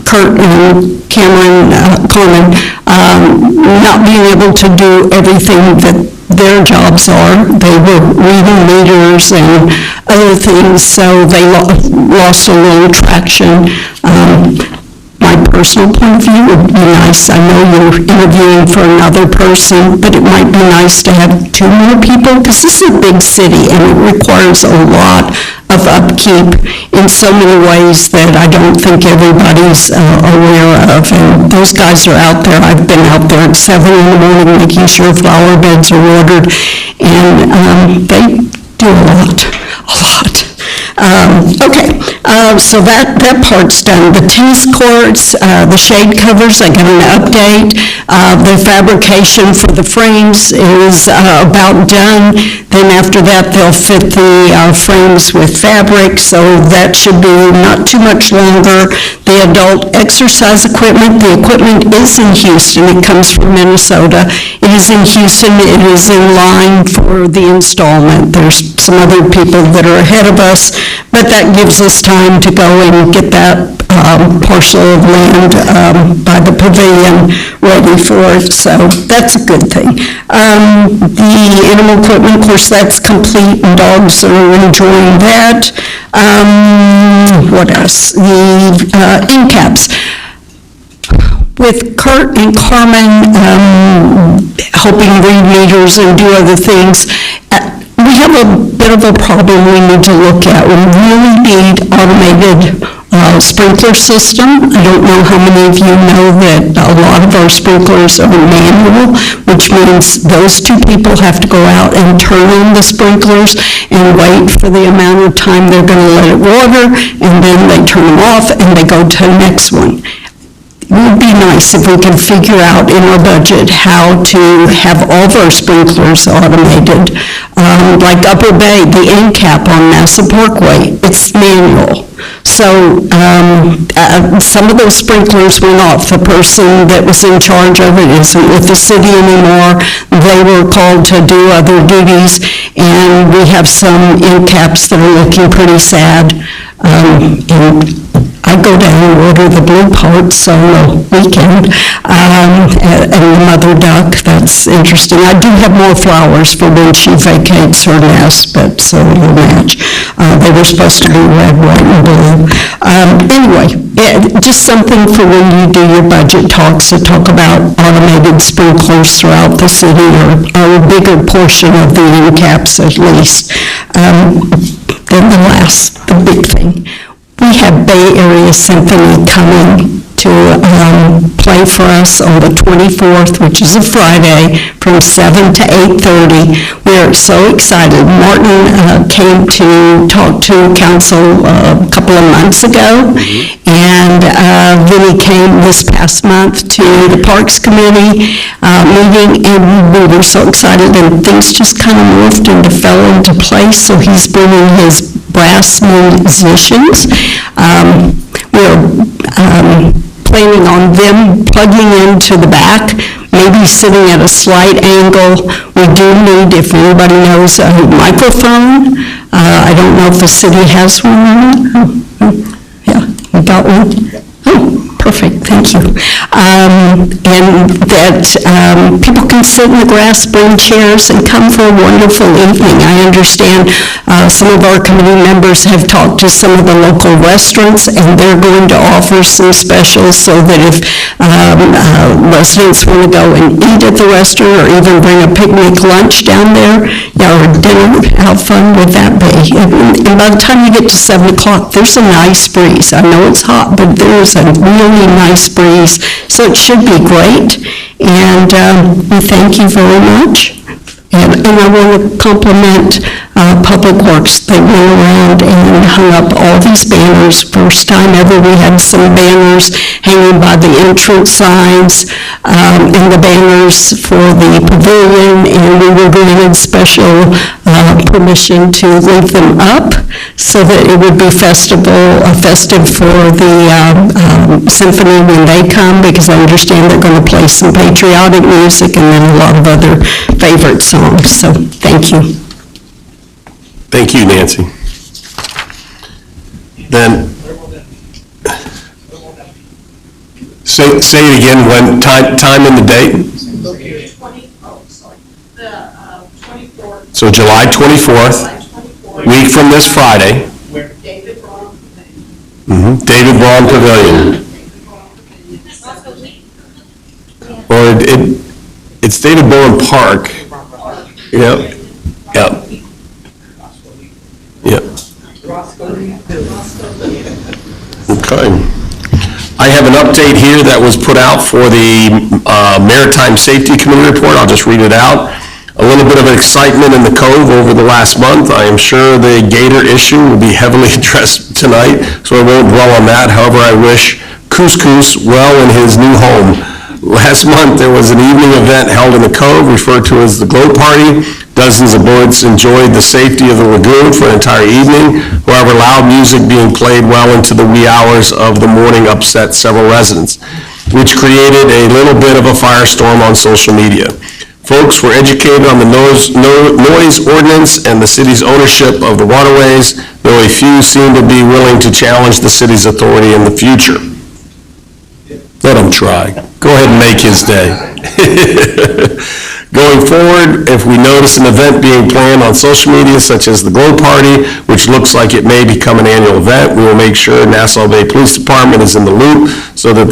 Kurt and Cameron Coleman not being able to do everything that their jobs are. They were reading meters and other things, so they lost a little traction. My personal point of view would be nice. I know you're interviewing for another person, but it might be nice to have 2 more people, because this is a big city and it requires a lot of upkeep in so many ways that I don't think everybody's aware of. And those guys are out there. I've been out there at 7 in the morning making sure flower beds are watered, and they do a lot. Okay, so that part's done. The tennis courts, the shade covers, I got an update. The fabrication for the frames is about done. Then after that, they'll fit the frames with fabric, so that should be not too much longer. The adult exercise equipment, the equipment is in Houston. It comes from Minnesota. It is in Houston. It is in line for the installment. There's some other people that are ahead of us, but that gives us time to go and get that parcel of land by the pavilion ready for it, so that's a good thing. The animal equipment, of course, that's complete, and dogs are enjoying that. What else? The end caps. With Kurt and Carmen helping read meters and do other things, we have a bit of a problem we need to look at. We really need automated sprinkler system. I don't know how many of you know that a lot of our sprinklers are manual, which means those 2 people have to go out and turn on the sprinklers and wait for the amount of time they're going to let it water, and then they turn them off and they go to the next one. It would be nice if we could figure out in our budget how to have all of our sprinklers automated. Like Upper Bay, the end cap on Nassau Parkway, it's manual. So some of those sprinklers went off. The person that was in charge of it isn't with the city anymore. They were called to do other duties, and we have some end caps that are looking pretty sad. And I go down and water the blue parts on the weekend, and the mother duck, that's interesting. I do have more flowers for when she vacates her nest, but so it'll match. They were supposed to be red, white, and blue. Anyway, just something for when you do your budget talks to talk about automated sprinklers throughout the city, or a bigger portion of the end caps at least. Then the big thing. We have Bay Area Symphony coming to play for us on the 24th, which is a Friday, from 7 to 8:30. We're so excited. Martin came to talk to council a couple of months ago, and then he came this past month to the Parks Committee meeting, and we were so excited, and things just kind of morphed and fell into place, so he's bringing his brass musicians. We're planning on them plugging into the back, maybe sitting at a slight angle. We do need, if anybody knows, a microphone. I don't know if the city has one or not. Yeah, we got one? Oh, perfect, thank you. And that people can sit in the grass, bring chairs, and come for a wonderful evening. I understand some of our committee members have talked to some of the local restaurants, and they're going to offer some specials so that if residents want to go and eat at the restaurant, or even bring a picnic lunch down there, or dinner, how fun would that be? And by the time you get to 7 o'clock, there's a nice breeze. I know it's hot, but there's a really nice breeze, so it should be great. And we thank you very much. And I want to compliment Public Works. They went around and hung up all these banners. First time ever we had some banners hanging by the entrance signs, and the banners for the pavilion, and we were granted special permission to leave them up so that it would be festive for the symphony when they come, because I understand they're going to play some patriotic music and then a lot of other favorite songs. So thank you. Thank you, Nancy. Then, say it again, when, time and the date? So July 24th, week from this Friday. David Braun Pavilion. Or it's David Bowen Park. Yep. Yep. Yep. Okay. I have an update here that was put out for the Maritime Safety Committee report. I'll just read it out. A little bit of excitement in the Cove over the last month. I am sure the gator issue will be heavily addressed tonight, so I won't dwell on that. However, I wish Couscous well in his new home. Last month, there was an evening event held in the Cove referred to as the Glow Party. Dozens of boats enjoyed the safety of the lagoon for an entire evening. However, loud music being played well into the wee hours of the morning upset several residents, which created a little bit of a firestorm on social media. Folks were educated on the noise ordinance and the city's ownership of the waterways, though a few seem to be willing to challenge the city's authority in the future. Let him try. Go ahead and make his day. Going forward, if we notice an event being planned on social media, such as the Glow Party, which looks like it may become an annual event, we will make sure Nassau Bay Police Department is in the loop so that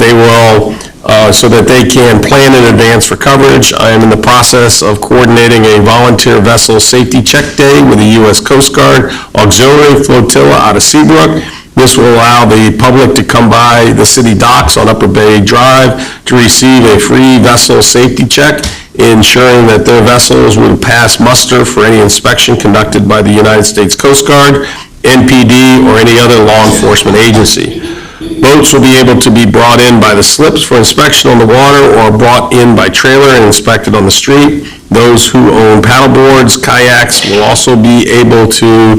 they can plan in advance for coverage. I am in the process of coordinating a volunteer vessel safety check day with the U.S. Coast Guard Auxiliary Flotilla out of Seabrook. This will allow the public to come by the city docks on Upper Bay Drive to receive a free vessel safety check, ensuring that their vessels will pass muster for any inspection conducted by the United States Coast Guard, NPD, or any other law enforcement agency. Boats will be able to be brought in by the slips for inspection on the water or brought in by trailer and inspected on the street. Those who own paddle boards, kayaks will also be able to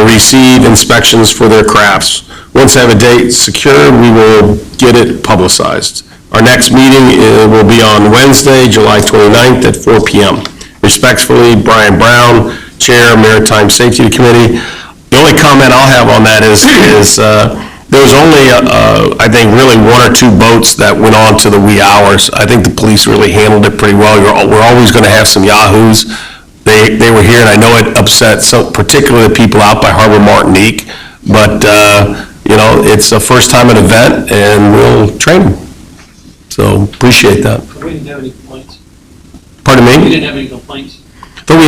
receive inspections for their crafts. Once I have a date secured, we will get it publicized. Our next meeting will be on Wednesday, July 29th at 4 p.m. Respectfully, Brian Brown, Chair, Maritime Safety Committee. The only comment I'll have on that is there was only, I think, really one or two boats that went on to the wee hours. I think the police really handled it pretty well. We're always going to have some yahoos. They were here, and I know it upset particularly the people out by Harbor Martinique, but, it's a first-time event, and we'll train them. So, appreciate that. We didn't have any complaints. Pardon me? We didn't have any complaints. I thought we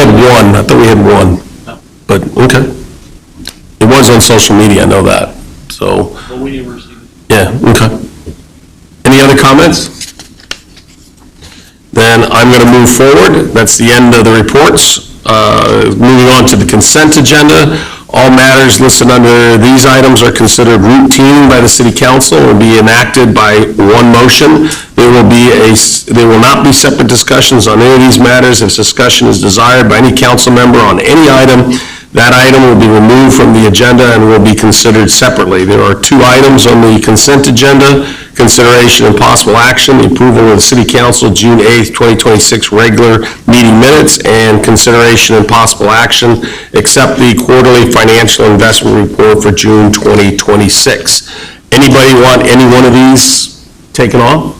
had one. No. But, okay. It was on social media, I know that, so. But we didn't receive it. Yeah, okay. Any other comments? Then I'm going to move forward. That's the end of the reports. Moving on to the consent agenda. All matters listed under these items are considered routine by the City Council and will be enacted by one motion. There will not be separate discussions on any of these matters. If discussion is desired by any council member on any item, that item will be removed from the agenda and will be considered separately. There are two items on the consent agenda: consideration and possible action, the approval of the City Council June 8th, 2026 regular meeting minutes, and consideration and possible action, accept the quarterly financial investment report for June 2026. Anybody want any one of these taken off?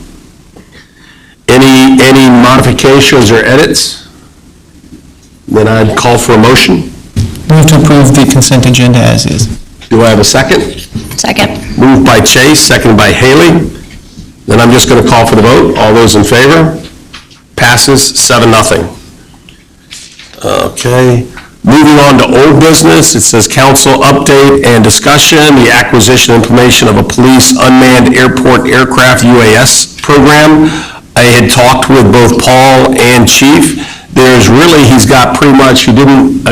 Any modifications or edits? Then I'd call for a motion. Move to approve the consent agenda as is. Do I have a second? Second. Moved by Chase, seconded by Haley. Then I'm just going to call for the vote. All those in favor? Passes 7-0. Okay. Moving on to old business, it says council update and discussion, the acquisition and implementation of a police unmanned airport aircraft UAS program. I had talked with both Paul and Chief. there's really, he's got pretty much, I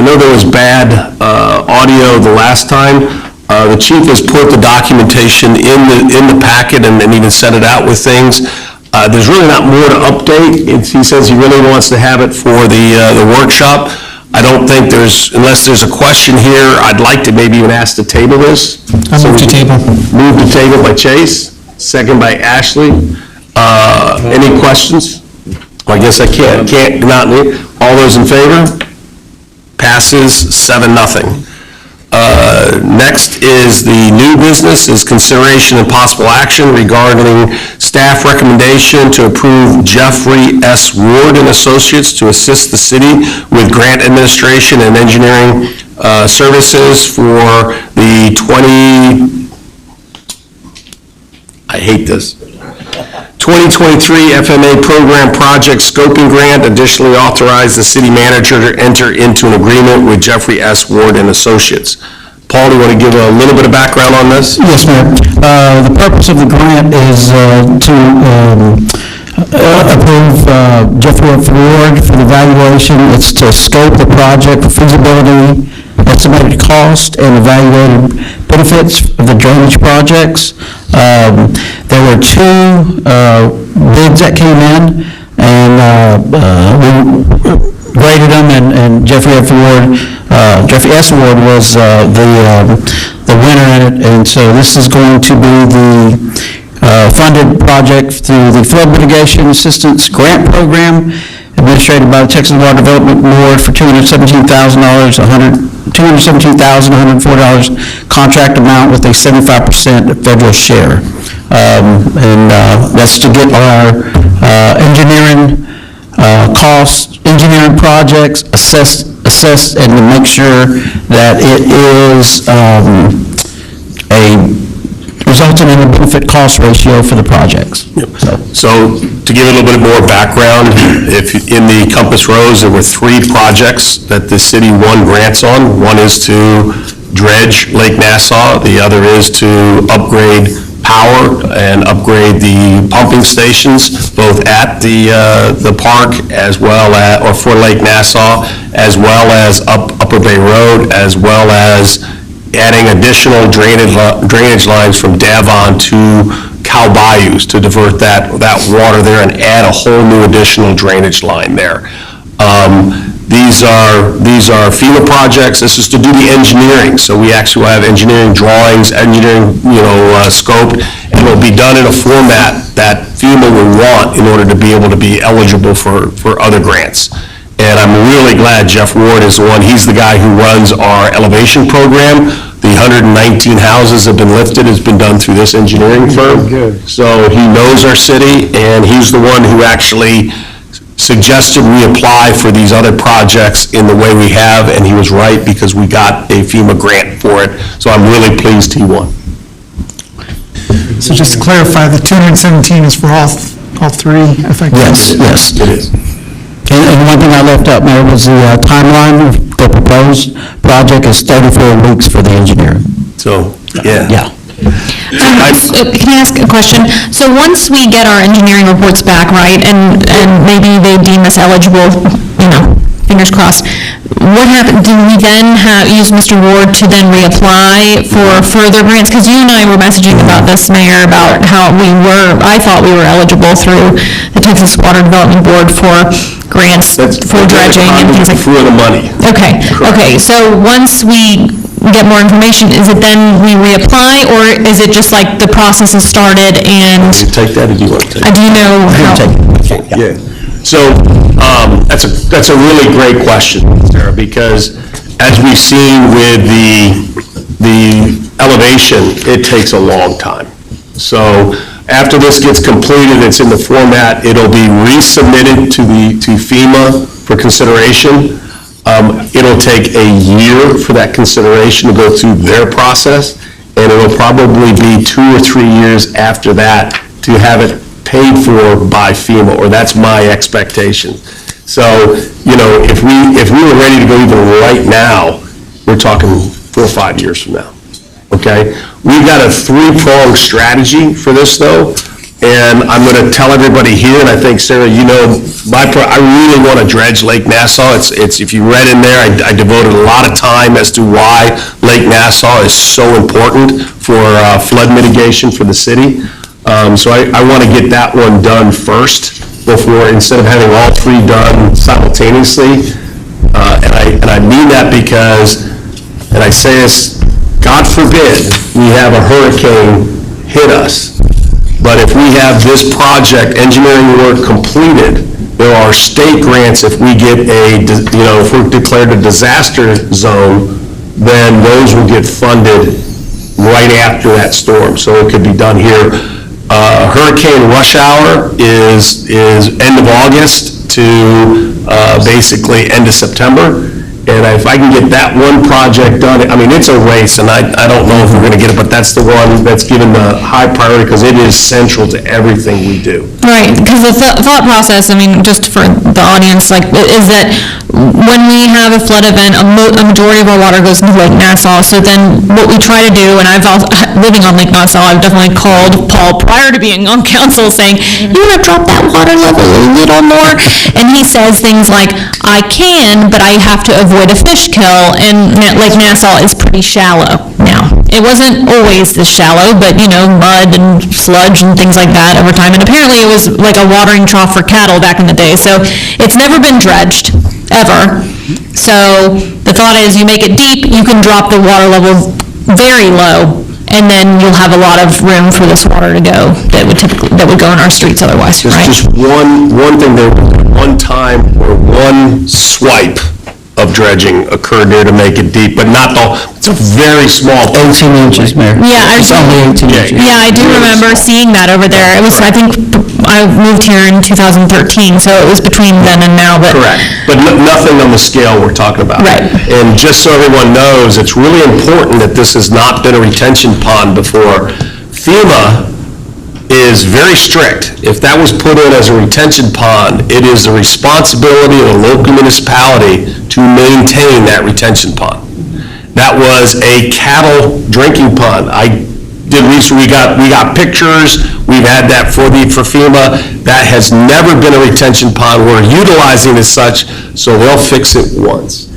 know there was bad audio the last time. The chief has put the documentation in the packet and even sent it out with things. There's really not more to update. He says he really wants to have it for the workshop. I don't think unless there's a question here, I'd like to maybe even ask to table this. I move to table. Move to table by Chase, second by Ashley. Any questions? Well, I guess I can't, all those in favor? Passes 7-0. Next is the new business, is consideration and possible action regarding staff recommendation to approve Jeffrey S. Ward and Associates to assist the city with grant administration and engineering services for the 2023 FMA program project scoping grant. Additionally, authorize the city manager to enter into an agreement with Jeffrey S. Ward and Associates. Paul, do you want to give a little bit of background on this? Yes, Mayor. The purpose of the grant is to approve Jeffrey F. Ward for the valuation. It's to scope the project for feasibility, estimated cost, and evaluated benefits of the drainage projects. There were two bids that came in, and we graded them, and Jeffrey S. Ward was the winner in it, and so this is going to be the funded project through the Flood Mitigation Assistance Grant Program, administrated by the Texas Water Development Board for $217,104, contract amount with a 75% federal share. And that's to get our engineering costs, engineering projects assessed, and to make sure that it is resulting in a benefit cost ratio for the projects. So to give a little bit more background, if in the Compass Rose, there were 3 projects that the city won grants on. One is to dredge Lake Nassau. The other is to upgrade power and upgrade the pumping stations, both at the park as well as, or for Lake Nassau, as well as Upper Bay Road, as well as adding additional drainage lines from Davon to Cow Bayous to divert that water there and add a whole new additional drainage line there. These are FEMA projects. This is to do the engineering. So we actually have engineering drawings, engineering, scoped, and it'll be done in a format that FEMA will want in order to be able to be eligible for other grants. And I'm really glad Jeff Ward is the one. He's the guy who runs our elevation program. The 119 houses have been lifted. It's been done through this engineering firm. So he knows our city, and he's the one who actually suggested we apply for these other projects in the way we have, and he was right because we got a FEMA grant for it. So I'm really pleased he won. So just to clarify, the 217 is for all 3 effectively? Yes, it is. And one thing I left out, Mayor, was the timeline of the proposed project is 34 weeks for the engineering. So, yeah. Can I ask a question? So once we get our engineering reports back, right, and maybe they deem us eligible, fingers crossed, what happened? Do we then use Mr. Ward to then reapply for further grants? Because you and I were messaging about this, Mayor, about how I thought we were eligible through the Texas Water Development Board for grants for dredging and things like that. For the money. Okay, so once we get more information, is it then we reapply, or is it just like the process has started and... Do you take that, or do you want to take it? Do you know how... Yeah. So that's a really great question, Sarah, because as we've seen with the elevation, it takes a long time. So after this gets completed, it's in the format, it'll be resubmitted to FEMA for consideration. It'll take a year for that consideration to go through their process, and it'll probably be 2 or 3 years after that to have it paid for by FEMA, or that's my expectation. So, if we were ready to go even right now, we're talking 4 or 5 years from now, okay? We've got a 3-pronged strategy for this, though, And I'm going to tell everybody here, and I think, Sarah, you know, I really want to dredge Lake Nassau. It's if you read in there, I devoted a lot of time as to why Lake Nassau is so important for flood mitigation for the city. So I want to get that one done first before, instead of having all three done simultaneously. And I mean that because, and I say this, God forbid, we have a hurricane hit us. But if we have this project, engineering work completed, there are state grants if we get if we're declared a disaster zone, then those will get funded right after that storm. So it could be done here. Hurricane rush hour is end of August to basically end of September. And if I can get that one project done, I mean, it's a race, and I don't know if we're going to get it, but that's the one that's given the high priority because it is central to everything we do. Right, because the thought process, I mean, just for the audience, like, is that when we have a flood event, a majority of our water goes into Lake Nassau, so then what we try to do, and I've also, living on Lake Nassau, I've definitely called Paul prior to being on council saying, you want to drop that water level a little more? And he says things like, I can, but I have to avoid a fish kill, and Lake Nassau is pretty shallow now. It wasn't always this shallow, but, you know, mud and sludge and things like that over time, and apparently it was like a watering trough for cattle back in the day, so it's never been dredged, ever. So the thought is you make it deep, you can drop the water level very low, and then you'll have a lot of room for this water to go that would go in our streets otherwise, right? Just one thing, there was one time or one swipe of dredging occurred there to make it deep, but not the, it's a very small. 18 inches, Mayor. Yeah, It's only 18 inches. Yeah, I do remember seeing that over there. It was, I think, I moved here in 2013, so it was between then and now, but. Correct, but nothing on the scale we're talking about. Right. And just so everyone knows, it's really important that this has not been a retention pond before. FEMA is very strict. If that was put in as a retention pond, it is the responsibility of the local municipality to maintain that retention pond. That was a cattle drinking pond. I did research, we got pictures, we've had that for FEMA. That has never been a retention pond. We're utilizing it as such, so they'll fix it once.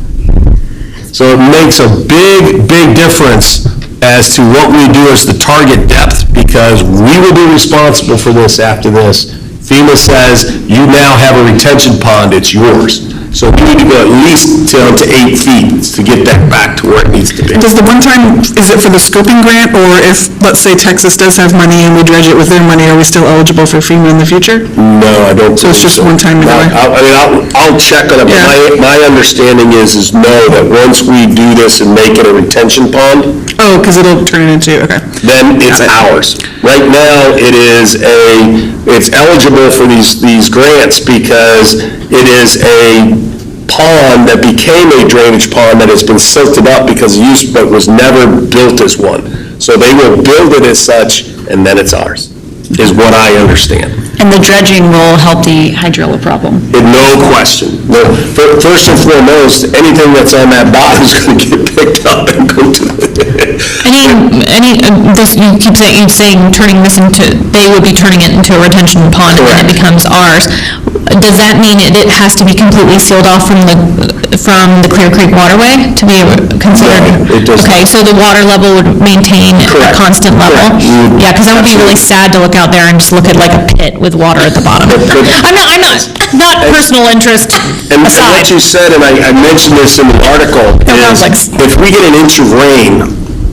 So it makes a big, big difference as to what we do as the target depth, because we will be responsible for this after this. FEMA says, you now have a retention pond, it's yours. So we need to go at least to 8 feet to get that back to where it needs to be. Does the one time, is it for the scoping grant, or if, let's say, Texas does have money and we dredge it with their money, are we still eligible for FEMA in the future? No, I don't. So it's just one time anyway? I'll check on it, but my understanding is no, that once we do this and make it a retention pond. Oh, because it'll turn it into, okay. Then it's ours. Right now, it's eligible for these grants because it is a pond that became a drainage pond that has been silted up because use, but was never built as one. So they will build it as such, and then it's ours, is what I understand. And the dredging will help the hydrilla problem. No question. No, first and foremost, anything that's on that bottom is going to get picked up and go to you keep saying turning this into, they would be turning it into a retention pond and it becomes ours. Does that mean it has to be completely sealed off from the Clear Creek waterway to be considered? No, it does okay, so the water level would maintain a constant level? Correct. Yeah, because that would be really sad to look out there and just look at like a pit with water at the bottom. I'm not personal interest and aside. what you said, and I mentioned this in the article, is if we get an inch of rain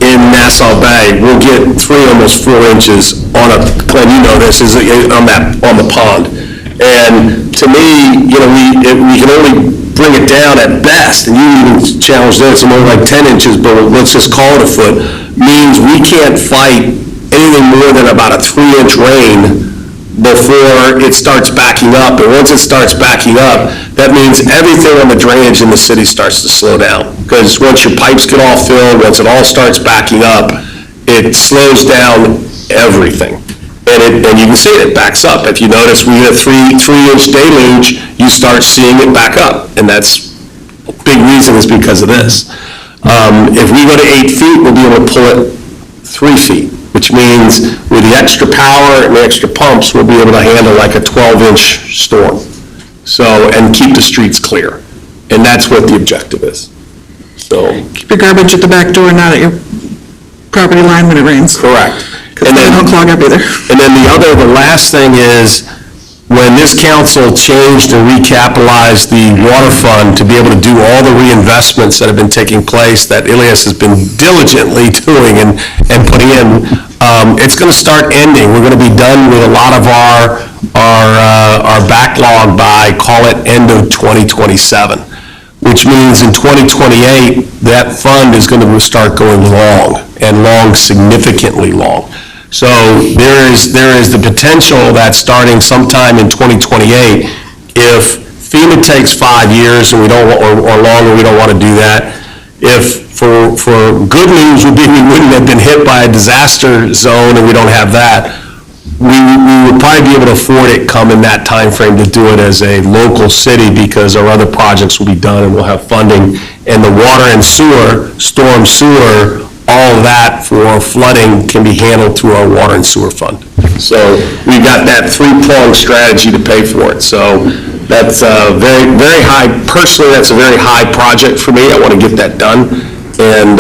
in Nassau Bay, we'll get almost 4 inches on and you know this, is on the pond. And to me, you know, we can only bring it down at best, and you even challenge that, it's more like 10 inches, but let's just call it a foot, means we can't fight anything more than about a 3-inch rain before it starts backing up. And once it starts backing up, that means everything on the drainage in the city starts to slow down. Because once your pipes get all filled, once it all starts backing up, it slows down everything. And you can see it backs up. If you notice, we get a 3-inch deluge, you start seeing it back up. And that's a big reason is because of this. If we go to 8 feet, we'll be able to pull it 3 feet. which means with the extra power and the extra pumps, we'll be able to handle like a 12-inch storm. So, and keep the streets clear. And that's what the objective is. So. Keep your garbage at the back door, not at your property line when it rains. Correct. Because they don't clog up either. And then the last thing is, when this council changed and recapitalized the water fund to be able to do all the reinvestments that have been taking place that Ilias has been diligently doing and putting in, it's going to start ending. We're going to be done with a lot of our backlog by, call it, end of 2027, which means in 2028, that fund is going to start going long, and long, significantly long. So there is the potential that starting sometime in 2028, if FEMA takes 5 years and we don't, or longer, we don't want to do that. If for good news would be we wouldn't have been hit by a disaster zone and we don't have that, we would probably be able to afford it come in that time frame to do it as a local city because our other projects will be done and we'll have funding. And the water and sewer, storm sewer, all of that for flooding can be handled through our water and sewer fund. So we've got that three-pronged strategy to pay for it. So that's a very, very high, personally, that's a very high project for me. I want to get that done. And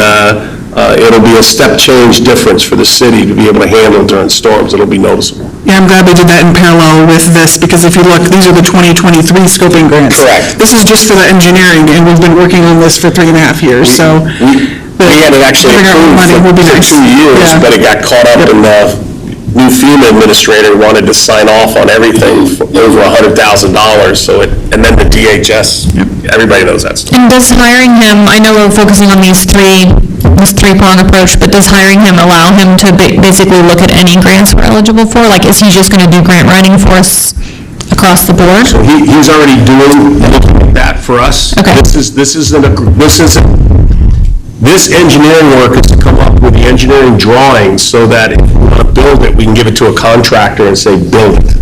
it'll be a step change difference for the city to be able to handle during storms. It'll be noticeable. Yeah, I'm glad we did that in parallel with this, because if you look, these are the 2023 scoping grants. Correct. This is just for the engineering, and we've been working on this for 3.5 years, so. We had it actually approved for 2 years, Yeah. but it got caught up in the new FEMA administrator wanted to sign off on everything for over $100,000, so and then the DHS, everybody knows that stuff. And does hiring him, I know we're focusing on this three-prong approach, but does hiring him allow him to basically look at any grants we're eligible for? Like, is he just going to do grant writing for us across the board? So he's already doing that for us. Okay. This engineering work is to come up with the engineering drawings so that if we want to build it, we can give it to a contractor and say, build it,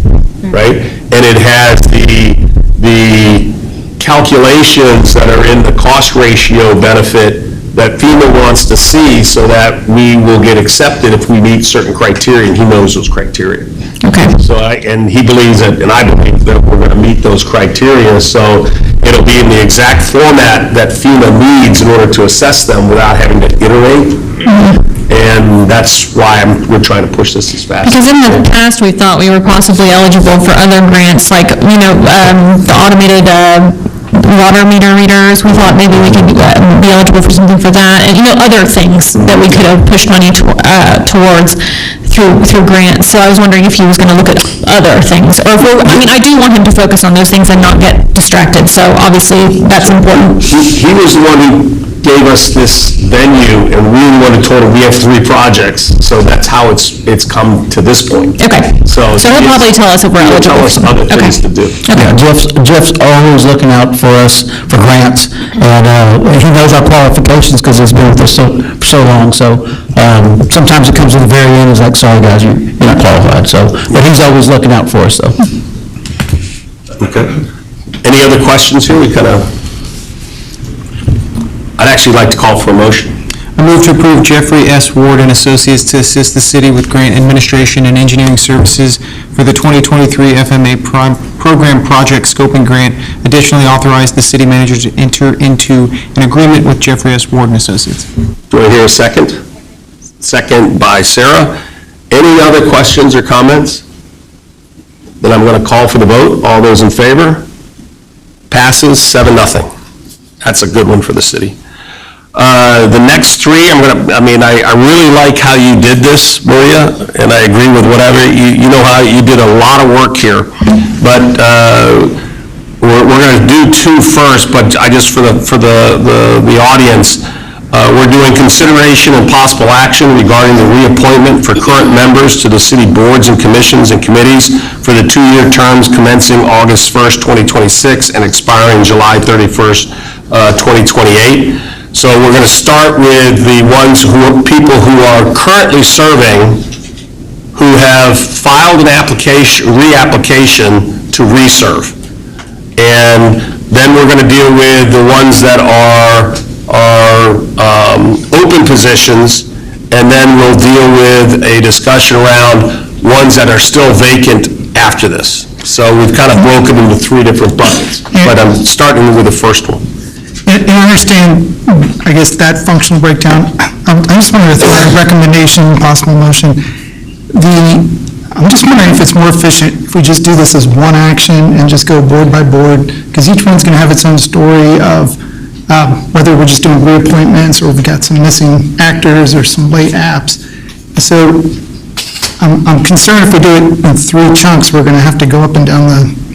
right? And it has the calculations that are in the cost ratio benefit that FEMA wants to see so that we will get accepted if we meet certain criteria, and he knows those criteria. Okay. So and he believes that, and I believe that we're going to meet those criteria, so it'll be in the exact format that FEMA needs in order to assess them without having to iterate. And that's why we're trying to push this as fast. Because in the past, we thought we were possibly eligible for other grants, like, the automated water meter readers. We thought maybe we could be eligible for something for that, and, other things that we could have pushed money towards through grants. So I was wondering if he was going to look at other things, or if I do want him to focus on those things and not get distracted, so obviously that's important. He was the one who gave us this venue, and we were the one who told him we have 3 projects, so that's how it's come to this point. Okay. So he'll probably tell us if we're eligible. He'll tell us other things to do. Yeah, Jeff's always looking out for us for grants, and he knows our qualifications because he's been with us for so long, so sometimes it comes to the very end, it's like, sorry guys, you're not qualified, so, but he's always looking out for us, though. Okay. Any other questions here? I'd actually like to call for a motion. I move to approve Jeffrey S. Ward and Associates to assist the city with grant administration and engineering services for the 2023 FMA Program Project Scoping Grant. Additionally, authorize the city manager to enter into an agreement with Jeffrey S. Ward and Associates. Do I hear a second? Second by Sarah. Any other questions or comments? Then I'm going to call for the vote. All those in favor? Passes 7-0. That's a good one for the city. The next 3, I really like how you did this, Maria, and I agree with whatever. You know how you did a lot of work here, but we're going to do 2 first, but I just, for the audience, we're doing consideration and possible action regarding the reappointment for current members to the city boards and commissions and committees for the 2-year terms commencing August 1st, 2026 and expiring July 31st, 2028. So we're going to start with the people who are currently serving, who have filed an reapplication to reserve. And then we're going to deal with the ones that are open positions, and then we'll deal with a discussion around ones that are still vacant after this. So we've kind of broken into 3 different buckets, but I'm starting with the first one. And I understand, I guess, that functional breakdown. I just wanted to throw out a recommendation, possible motion. I'm just wondering if it's more efficient if we just do this as one action and just go board by board, because each one's going to have its own story of whether we're just doing reappointments or we've got some missing actors or some late apps. So I'm concerned if we do it in 3 chunks, we're going to have to go up and down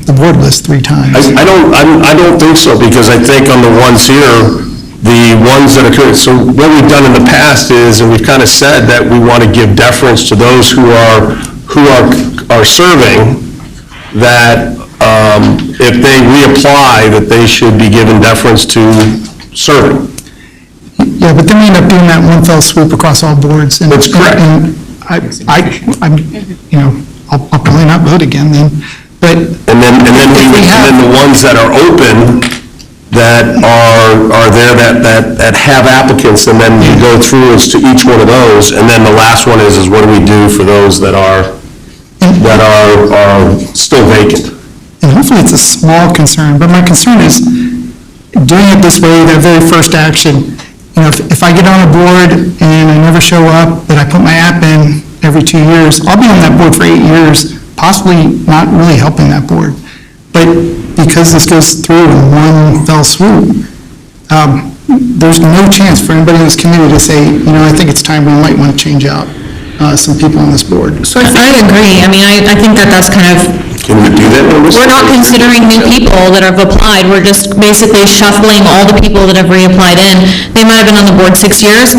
the board list 3 times. I don't think so, because I think on the ones here, the ones that occur, so what we've done in the past is, and we've kind of said that we want to give deference to those who are serving, that if they reapply, that they should be given deference to serving. Yeah, but then we end up doing that one fell swoop across all boards. That's correct. And I'll probably not vote again then, but. And then the ones that are open, that are there, that have applicants, and then we go through as to each one of those, and then the last one is what do we do for those that are still vacant? And hopefully it's a small concern, but my concern is doing it this way, that very first action. If I get on a board and I never show up, but I put my app in every 2 years, I'll be on that board for 8 years, possibly not really helping that board. But because this goes through in one fell swoop, there's no chance for anybody in this committee to say, I think it's time we might want to change out some people on this board. So I agree. I mean, I think that's kind of... Can we do that? We're not considering new people that have applied. We're just basically shuffling all the people that have reapplied in. They might have been on the board 6 years.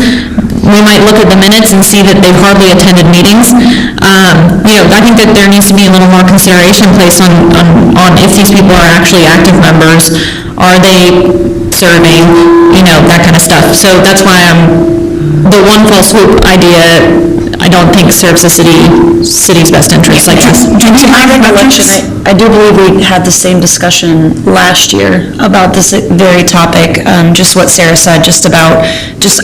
We might look at the minutes and see that they've hardly attended meetings. I think that there needs to be a little more consideration placed on if these people are actually active members. Are they serving? That kind of stuff. So that's why the one fell swoop idea, I don't think serves the city's best interest. To my recollection, I do believe we had the same discussion last year about this very topic, just what Sarah said, just about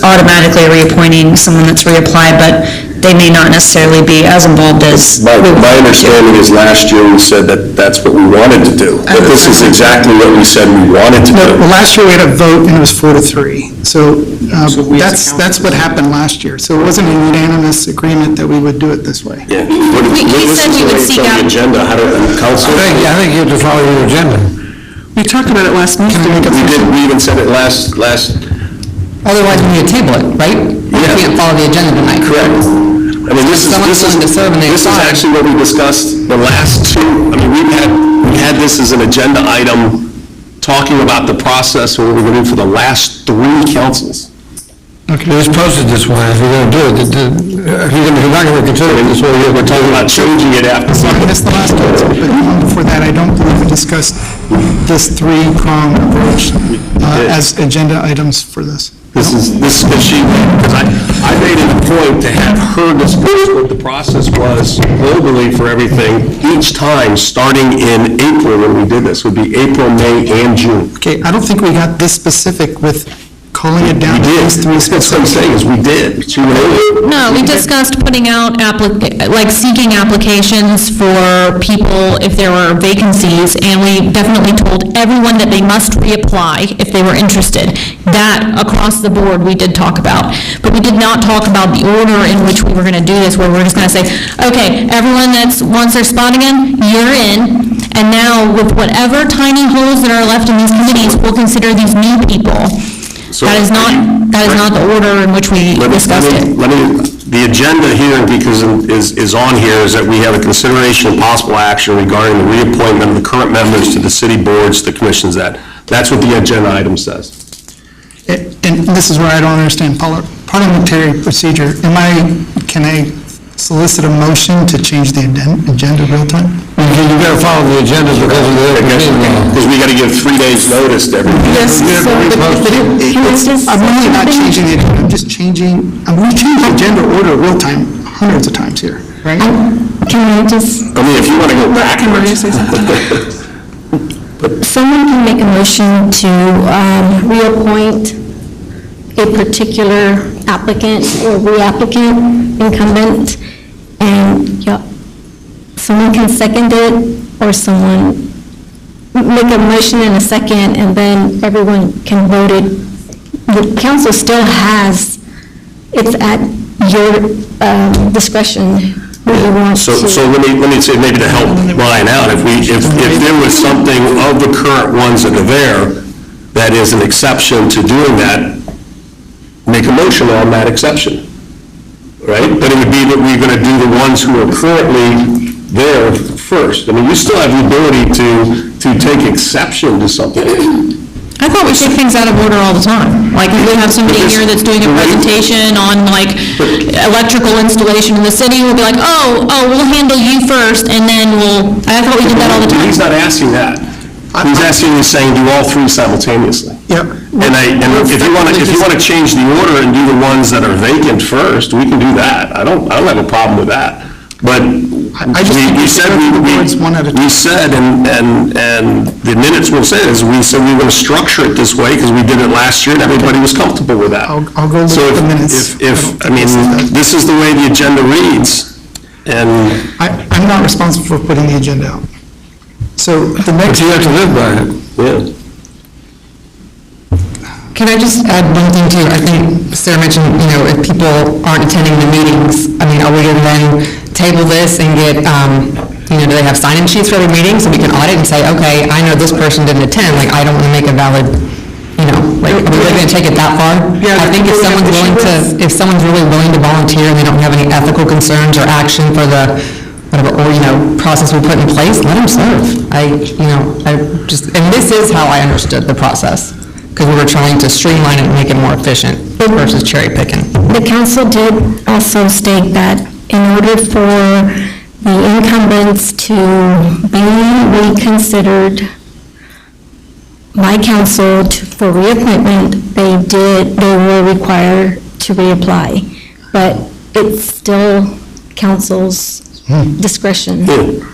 automatically reappointing someone that's reapplied, but they may not necessarily be as involved as... My understanding is last year we said that that's what we wanted to do, but this is exactly what we said we wanted to do. Well, last year we had a vote and it was 4-3. So that's what happened last year. So it wasn't a unanimous agreement that we would do it this way. Yeah. We said we would seek out... Agenda, how do council? I think you have to follow your agenda. We talked about it last month. We even said it last... Otherwise, we need to table it, right? We can't follow the agenda tonight. Correct. I mean, this is actually what we discussed the last 2, I mean, we had this as an agenda item, talking about the process of what we're going to do for the last 3 councils. Okay, let's post it this way, if you're going to do it. If you're not going to consider it this way, we're talking about changing it after. Sorry, I missed the last council, but before that, I don't believe we discussed this 3-pronged approach as agenda items for this. This is because I made it a point to have her discuss what the process was globally for everything each time, starting in April when we did this. It would be April, May, and June. Okay, I don't think we got this specific with calling it down to these 3 specific. That's what I'm saying, is we did. No, we discussed putting out, seeking applications for people if there were vacancies, and we definitely told everyone that they must reapply if they were interested. That, across the board, we did talk about. But we did not talk about the order in which we were going to do this, where we're just going to say, okay, everyone that wants their spot again, you're in, and now with whatever tiny holes that are left in these committees, we'll consider these new people. So that is not the order in which we discussed it. The agenda here, because is on here, is that we have a consideration of possible action regarding the reappointment of the current members to the city boards, the commissions. That's what the agenda item says. And this is where I don't understand parliamentary procedure. Can I solicit a motion to change the agenda real time? You've got to follow the agenda because of the meeting law. Because we got to give 3 days notice to everybody. Yes, I'm really not changing the agenda, I'm just changing, we change the agenda order real time hundreds of times here, right? Can I just... I mean, if you want to go back. Someone can make a motion to reappoint a particular applicant or reapplicant, incumbent, and someone can second it, or someone make a motion in a second, and then everyone can vote it. The council still has, it's at your discretion who you want So to. let me say, maybe to help Brian out, if there was something of the current ones that are there that is an exception to doing that, make a motion on that exception, right? But it would be that we're going to do the ones who are currently there first. I mean, you still have the ability to take exception to something. I thought we take things out of order all the time. Like, if we have somebody here that's doing a presentation on, like, electrical installation in the city, we'll be like, oh, we'll handle you first, and then I thought we did that all the time. He's not asking that. He's asking you, saying, do all three simultaneously. Yep. And if you want to change the order and do the ones that are vacant first, we can do that. I don't have a problem with that. But we said, and the minutes will say is, we said we were going to structure it this way because we did it last year and everybody was comfortable with that. I'll go look at the minutes. I mean, this is the way the agenda reads, and... I'm not responsible for putting the agenda out. So the next... You have to live by it. Yeah. Can I just add one thing too? I think Sarah mentioned, if people aren't attending the meetings, I mean, are we going to then table this and get, do they have sign-in sheets for every meeting so we can audit and say, okay, I know this person didn't attend, like, I don't want to make a valid, are we really going to take it that far? Yeah, I think if someone's really willing to volunteer and they don't have any ethical concerns or action for the, process we put in place, let them serve. And this is how I understood the process, because we were trying to streamline it and make it more efficient versus cherry picking. The council did also state that in order for the incumbents to be reconsidered by council for reappointment, they were required to reapply. But it's still council's discretion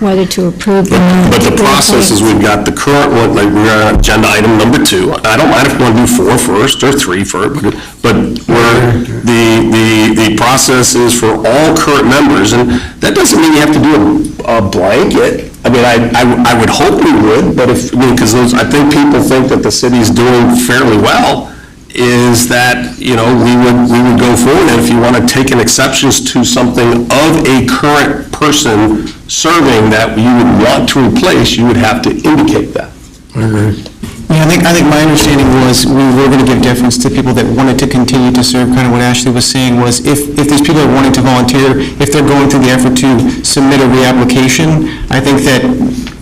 whether to approve or not. But the process is, we've got the current one, like we're on agenda item number 2. I don't mind if we want to do 4 first or 3 first, but the process is for all current members, and that doesn't mean you have to do a blanket. I mean, I would hope we would, but because I think people think that the city's doing fairly well, is that, we would go forward, and if you want to take an exceptions to something of a current person serving that you would want to replace, you would have to indicate that. Yeah, I think my understanding was we were going to give deference to people that wanted to continue to serve. Kind of what Ashley was saying was, if these people are wanting to volunteer, if they're going through the effort to submit a reapplication, I think that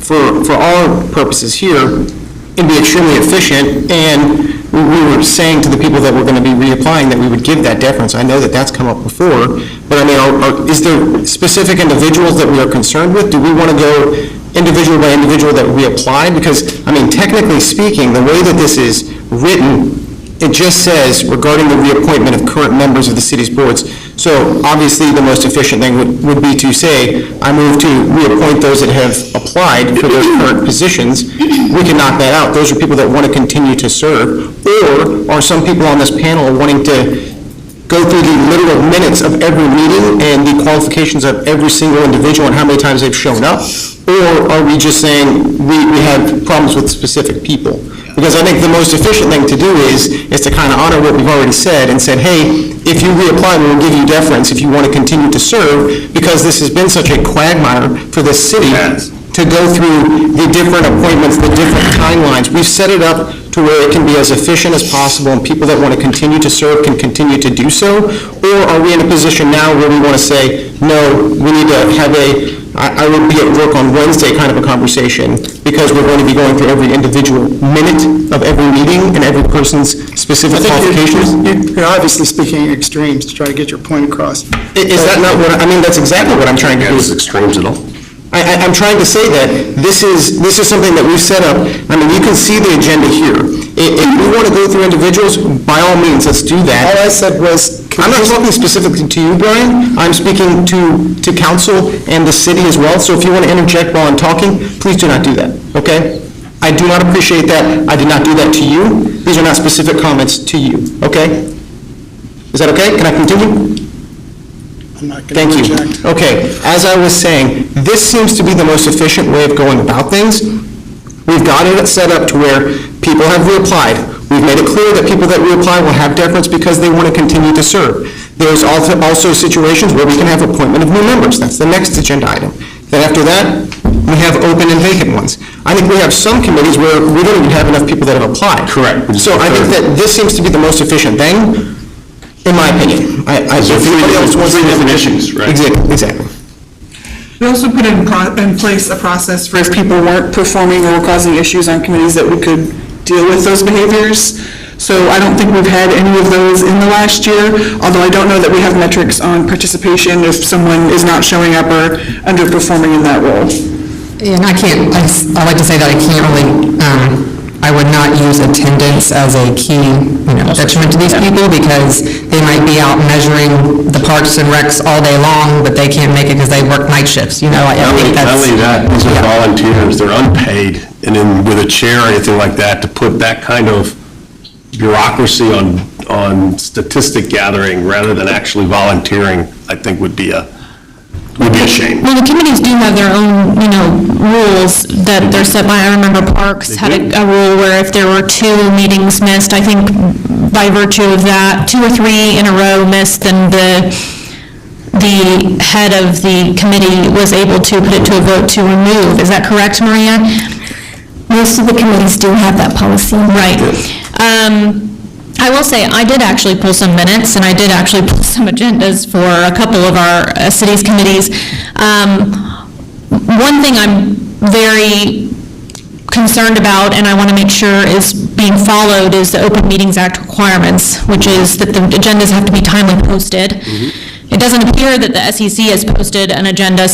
for our purposes here, it'd be extremely efficient, and we were saying to the people that were going to be reapplying that we would give that deference. I know that that's come up before, but I mean, is there specific individuals that we are concerned with? Do we want to go individual by individual that reapply? Because, I mean, technically speaking, the way that this is written, it just says regarding the reappointment of current members of the city's boards. So obviously, the most efficient thing would be to say, I move to reappoint those that have applied for those current positions. We can knock that out. Those are people that want to continue to serve. Or are some people on this panel wanting to go through the literal minutes of every meeting and the qualifications of every single individual and how many times they've shown up? Or are we just saying we have problems with specific people? Because I think the most efficient thing to do is to kind of honor what we've already said and said, hey, if you reapply, we will give you deference if you want to continue to serve, because this has been such a quagmire for this city to go through the different appointments, the different timelines. We've set it up to where it can be as efficient as possible, and people that want to continue to serve can continue to do so? Or are we in a position now where we want to say, no, we need to have I would be at work on Wednesday kind of a conversation, because we're going to be going through every individual minute of every meeting and every person's specific qualifications? You're obviously speaking extremes to try to get your point across. Is that not what, I mean, that's exactly what I'm trying to do. Is extremes at all? I'm trying to say that this is something that we've set up. I mean, you can see the agenda here. If we want to go through individuals, by all means, let's do that. All I said was... I'm not talking specifically to you, Brian. I'm speaking to council and the city as well. So if you want to interject while I'm talking, please do not do that, okay? I do not appreciate that. I did not do that to you. These are not specific comments to you, okay? Is that okay? Can I continue? Thank you. Okay, as I was saying, this seems to be the most efficient way of going about things. We've got it set up to where people have reapplied. We've made it clear that people that reapply will have deference because they want to continue to serve. There's also situations where we can have appointment of new members. That's the next agenda item. Then after that, we have open and vacant ones. I think we have some committees where we don't even have enough people that have applied. Correct. So I think that this seems to be the most efficient thing, in my opinion. If anybody else wants to... definitions, right? Exactly. We also put in place a process for if people weren't performing or causing issues on committees that we could deal with those behaviors. So I don't think we've had any of those in the last year, although I don't know that we have metrics on participation if someone is not showing up or underperforming in that role. And I like to say that I can't really, I would not use attendance as a key, detriment to these people, because they might be out measuring the parks and recs all day long, but they can't make it because they work night shifts, I think that's... Not only that, these are volunteers, they're unpaid, and then with a chair or anything like that, to put that kind of bureaucracy on statistic gathering rather than actually volunteering, I think would be a shame. Well, the committees do have their own, rules that they're set by. I remember Parks had a rule where if there were 2 meetings missed, I think by virtue of that, 2 or 3 in a row missed, then the head of the committee was able to put it to a vote to remove. Is that correct, Maria? Most of the committees do have that policy. Right. I will say, I did actually pull some minutes, and I did actually pull some agendas for a couple of our city's committees. One thing I'm very concerned about, and I want to make sure is being followed, is the Open Meetings Act requirements, which is that the agendas have to be timely posted. It doesn't appear that the SEC has posted an agenda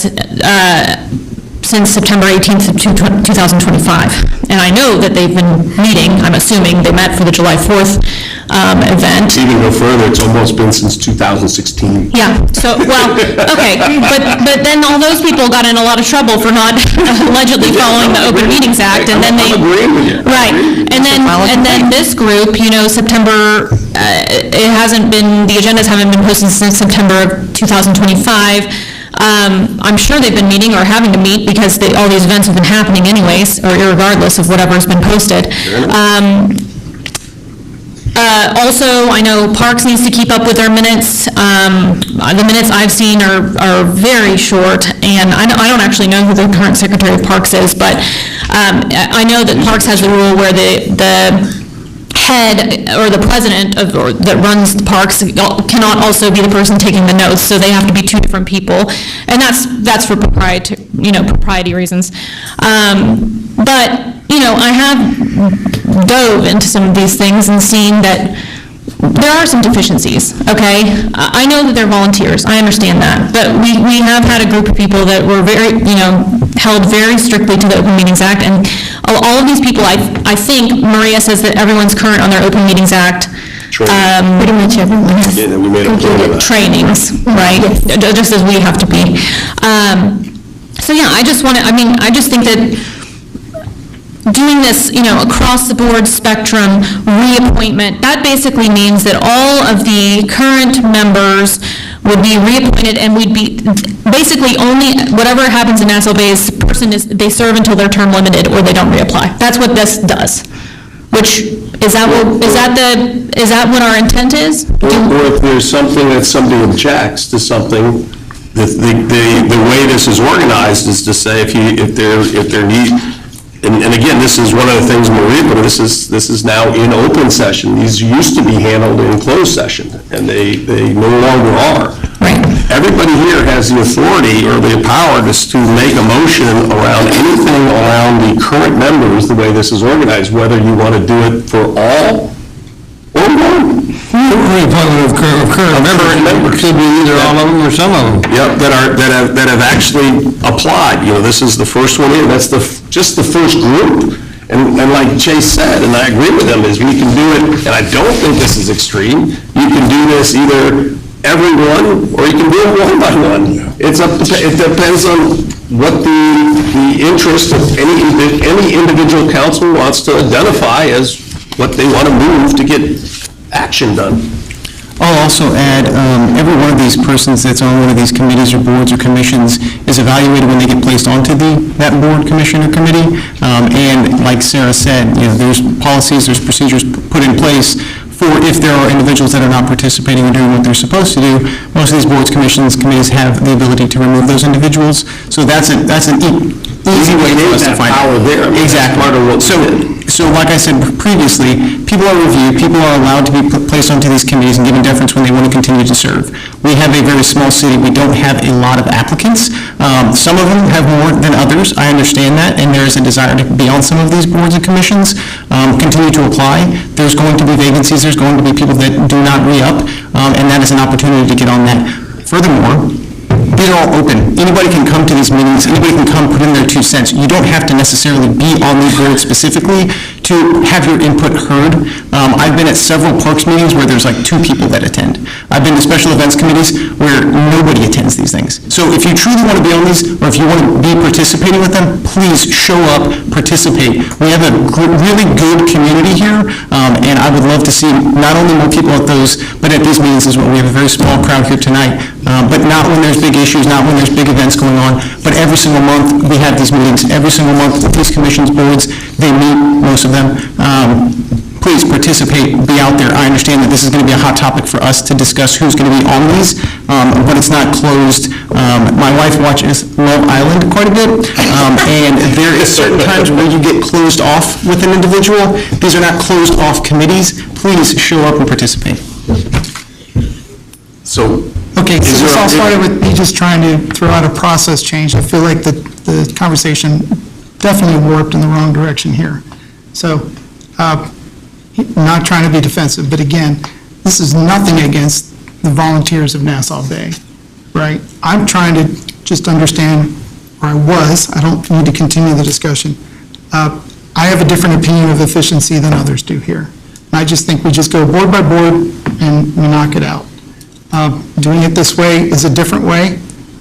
since September 18th of 2025. And I know that they've been meeting, I'm assuming they met for the July 4th event. Even go further, it's almost been since 2016. Yeah, so, well, okay, but then all those people got in a lot of trouble for not allegedly following the Open Meetings Act, and then they... I'm agreeing with you. Right, and then this group, September, it hasn't been, the agendas haven't been posted since September of 2025. I'm sure they've been meeting or having to meet because all these events have been happening anyways, or irregardless of whatever has been posted. Also, I know Parks needs to keep up with their minutes. The minutes I've seen are very short, and I don't actually know who the current Secretary of Parks is, but I know that Parks has a rule where the head or the president that runs the parks cannot also be the person taking the notes, so they have to be 2 different people, and that's for propriety reasons. But I have dove into some of these things and seen that there are some deficiencies, okay? I know that they're volunteers, I understand that, but we have had a group of people that were very, held very strictly to the Open Meetings Act, and all of these people, I think, Maria says that everyone's current on their Open Meetings Act. Pretty much everyone has completed trainings, right? Just as we have to be. So yeah, I just think that doing this, across the board spectrum reappointment, that basically means that all of the current members would be reappointed, and we'd be, basically only, whatever happens in Nassau Bay is, they serve until their term limited or they don't reapply. That's what this does. Which, is that what our intent is? Or if there's something that somebody objects to something, the way this is organized is to say if there need. And again, this is one of the things, Maria, but this is now in open session. These used to be handled in closed session, and they no longer are. Right. Everybody here has the authority or the power to make a motion around anything around the current members, the way this is organized, whether you want to do it for all or one. Reappointment of current members could be either all of them or some of them. Yep, that have actually applied. This is the first one in. That's just the first group. And like Chase said, and I agree with him, is we can do it, and I don't think this is extreme. You can do this either everyone, or you can do it one by one. It depends on what the interest of any individual council wants to identify as what they want to move to get action done. I'll also add, every one of these persons that's on one of these committees or boards or commissions is evaluated when they get placed onto that board, commission, or committee. And like Sarah said, there's policies, there's procedures put in place for if there are individuals that are not participating or doing what they're supposed to do. Most of these boards, commissions, committees have the ability to remove those individuals. So that's an easy way for us to find out. Exactly. So like I said previously, people are reviewed, people are allowed to be placed onto these committees and given deference when they want to continue to serve. We have a very small city, we don't have a lot of applicants. Some of them have more than others, I understand that, and there is a desire to be on some of these boards and commissions, continue to apply. There's going to be vacancies, there's going to be people that do not re-up, and that is an opportunity to get on that. Furthermore, these are all open. Anybody can come to these meetings, anybody can come put in their 2 cents. You don't have to necessarily be on these boards specifically to have your input heard. I've been at several parks meetings where there's like 2 people that attend. I've been to special events committees where nobody attends these things. So if you truly want to be on these, or if you want to be participating with them, please show up, participate. We have a really good community here, and I would love to see not only more people at those, but at these meetings as well. We have a very small crowd here tonight, but not when there's big issues, not when there's big events going on, but every single month we have these meetings. Every single month these commissions, boards, they meet, most of them. Please participate, be out there. I understand that this is going to be a hot topic for us to discuss who's going to be on these, but it's not closed. My wife watches Love Island quite a bit, and there is certain times where you get closed off with an individual. These are not closed off committees. Please show up and participate. Okay, so this all started with me just trying to throw out a process change. I feel like the conversation definitely warped in the wrong direction here. So, not trying to be defensive, but again, this is nothing against the volunteers of Nassau Bay, right? I'm trying to just understand, or I don't need to continue the discussion. I have a different opinion of efficiency than others do here. And I just think we just go board by board and we knock it out. Doing it this way is a different way.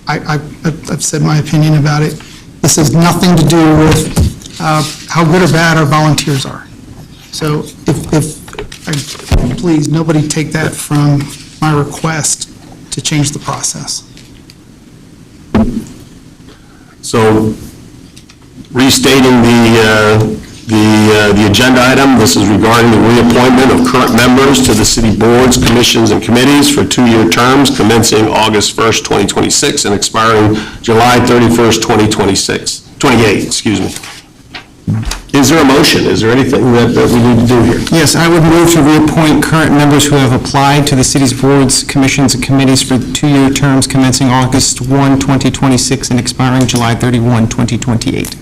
I've said my opinion about it. This has nothing to do with how good or bad our volunteers are. So please, nobody take that from my request to change the process. So restating the agenda item, this is regarding the reappointment of current members to the city boards, commissions, and committees for 2-year terms commencing August 1st, 2026 and expiring July 31st, 2028, excuse me. Is there a motion? Is there anything that we need to do here? Yes, I would move to reappoint current members who have applied to the city's boards, commissions, and committees for 2-year terms commencing August 1, 2026 and expiring July 31, 2028.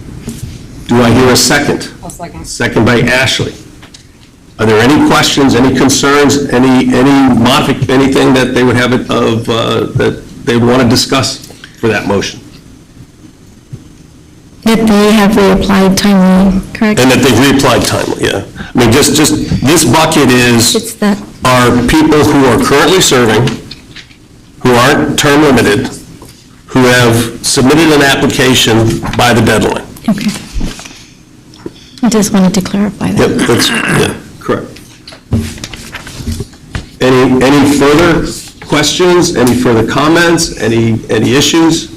Do I hear a second? I'll second. Second by Ashley. Are there any questions, any concerns, anything that they would have that they would want to discuss for that motion? That they have reapplied timely, correct? And that they've reapplied timely, yeah. I mean, just this bucket are people who are currently serving, who aren't term limited, who have submitted an application by the deadline. Okay. I just wanted to clarify that. Yeah, correct. Any further questions, any further comments, any issues?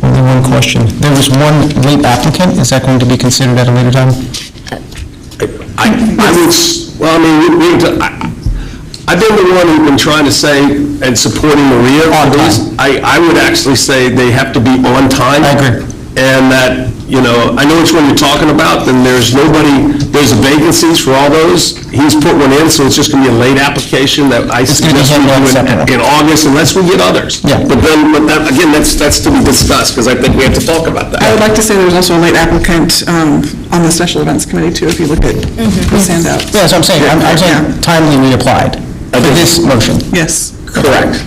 Only one question. There was one late applicant. Is that going to be considered at a later time? I've been the one who's been trying to say and supporting Maria on these. I would actually say they have to be on time. I agree. And that, I know which one you're talking about, then there's vacancies for all those. He's put one in, so it's just going to be a late application that I suggest we do in August unless we get others. Yeah. But again, that's to be discussed, because I think we have to talk about that. I would like to say there's also a late applicant on the special events committee too, if you look at the handout. Yeah, that's what I'm saying. I'm saying timely reapplied for this motion. Yes. Correct.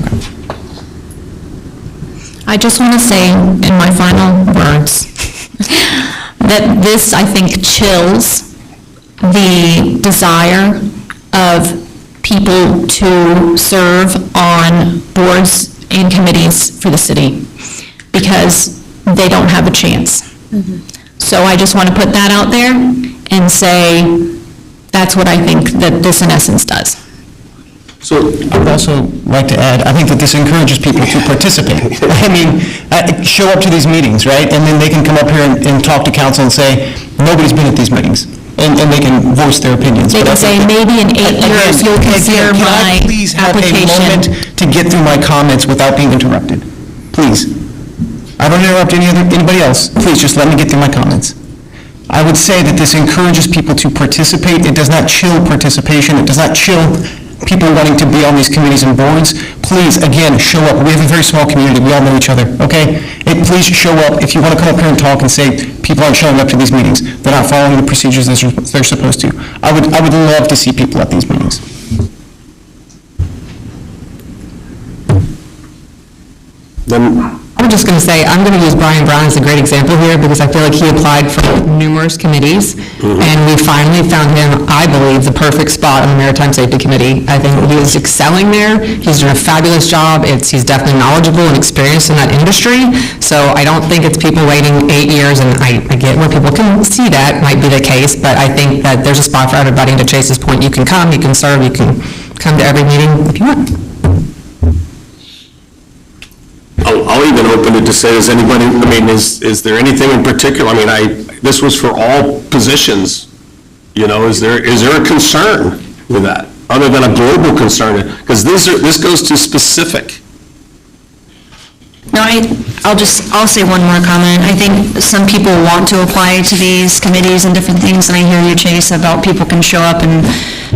I just want to say in my final words that this, I think, chills the desire of people to serve on boards and committees for the city because they don't have a chance. So I just want to put that out there and say, That's what I think that this in essence does. So I would also like to add, I think that this encourages people to participate. I mean, show up to these meetings, right? And then they can come up here and talk to council and say, nobody's been at these meetings. And they can voice their opinions. They can say, maybe in 8 years, you'll consider Can my I please have a application. moment to get through my comments without being interrupted? Please. I don't interrupt anybody else. Please, just let me get through my comments. I would say that this encourages people to participate. It does not chill participation. It does not chill people wanting to be on these committees and boards. Please, again, show up. We have a very small community. We all know each other, okay? Please show up. If you want to come up here and talk and say, people aren't showing up to these meetings, they're not following the procedures that they're supposed to. I would love to see people at these meetings. I'm just going to say, I'm going to use Brian Brown as a great example here because I feel like he applied for numerous committees, and we finally found him, I believe, the perfect spot on the Maritime Safety Committee. I think he is excelling there. He's doing a fabulous job. He's definitely knowledgeable and experienced in that industry, so I don't think it's people waiting 8 years, and I get where people can see that might be the case, but I think that there's a spot for everybody, and to Chase's point, you can come, you can serve, you can come to every meeting if you want. I'll even open it to say, is anybody, I mean, is there anything in particular? I mean, this was for all positions, you know, is there a concern with that, other than a global concern? Because this goes to specific. No, I'll say one more comment. I think some people want to apply to these committees and different things, and I hear you, Chase, about people can show up and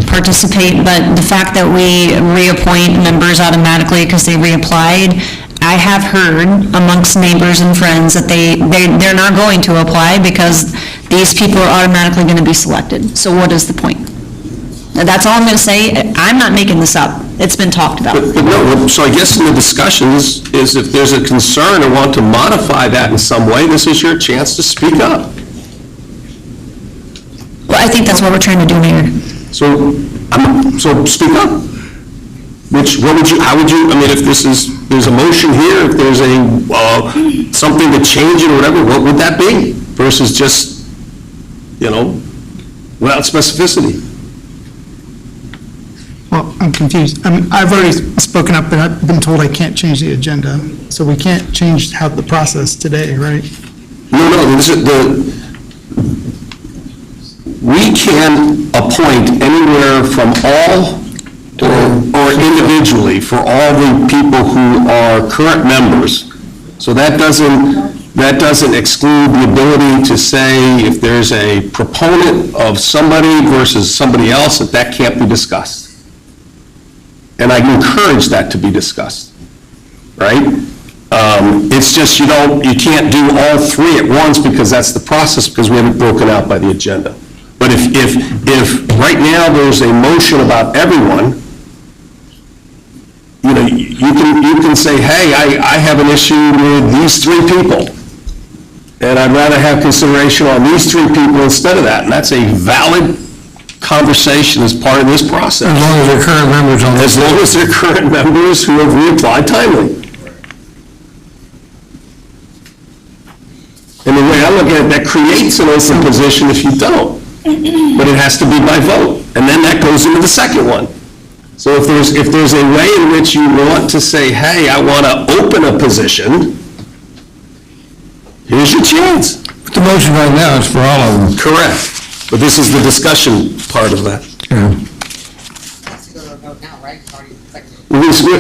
participate, but the fact that we reappoint members automatically because they reapplied, I have heard amongst neighbors and friends that they're not going to apply because these people are automatically going to be selected. So what is the point? That's all I'm going to say. I'm not making this up. It's been talked about. But no, so I guess in the discussions is if there's a concern or want to modify that in some way, this is your chance to speak up. Well, I think that's what we're trying to do here. So speak up. How would you, I mean, if there's a motion here, if there's something to change it or whatever, what would that be? Versus just, without specificity. Well, I'm confused. I've already spoken up, but I've been told I can't change the agenda, so we can't change the process today, right? No, we can appoint anywhere from all or individually for all the people who are current members. So that doesn't exclude the ability to say if there's a proponent of somebody versus somebody else, that can't be discussed. And I encourage that to be discussed, right? It's just you can't do all three at once because that's the process, because we haven't broken out by the agenda. But if right now there's a motion about everyone, you can say, hey, I have an issue with these three people, and I'd rather have consideration on these three people instead of that, and that's a valid conversation as part of this process. As long as they're current members on this. As long as they're current members who have reapplied timely. And the way I look at it, that creates an open position if you don't, but it has to be by vote, and then that goes into the second one. So if there's a way in which you want to say, hey, I want to open a position, here's your chance. But the motion right now is for all of them. Correct. But this is the discussion part of that.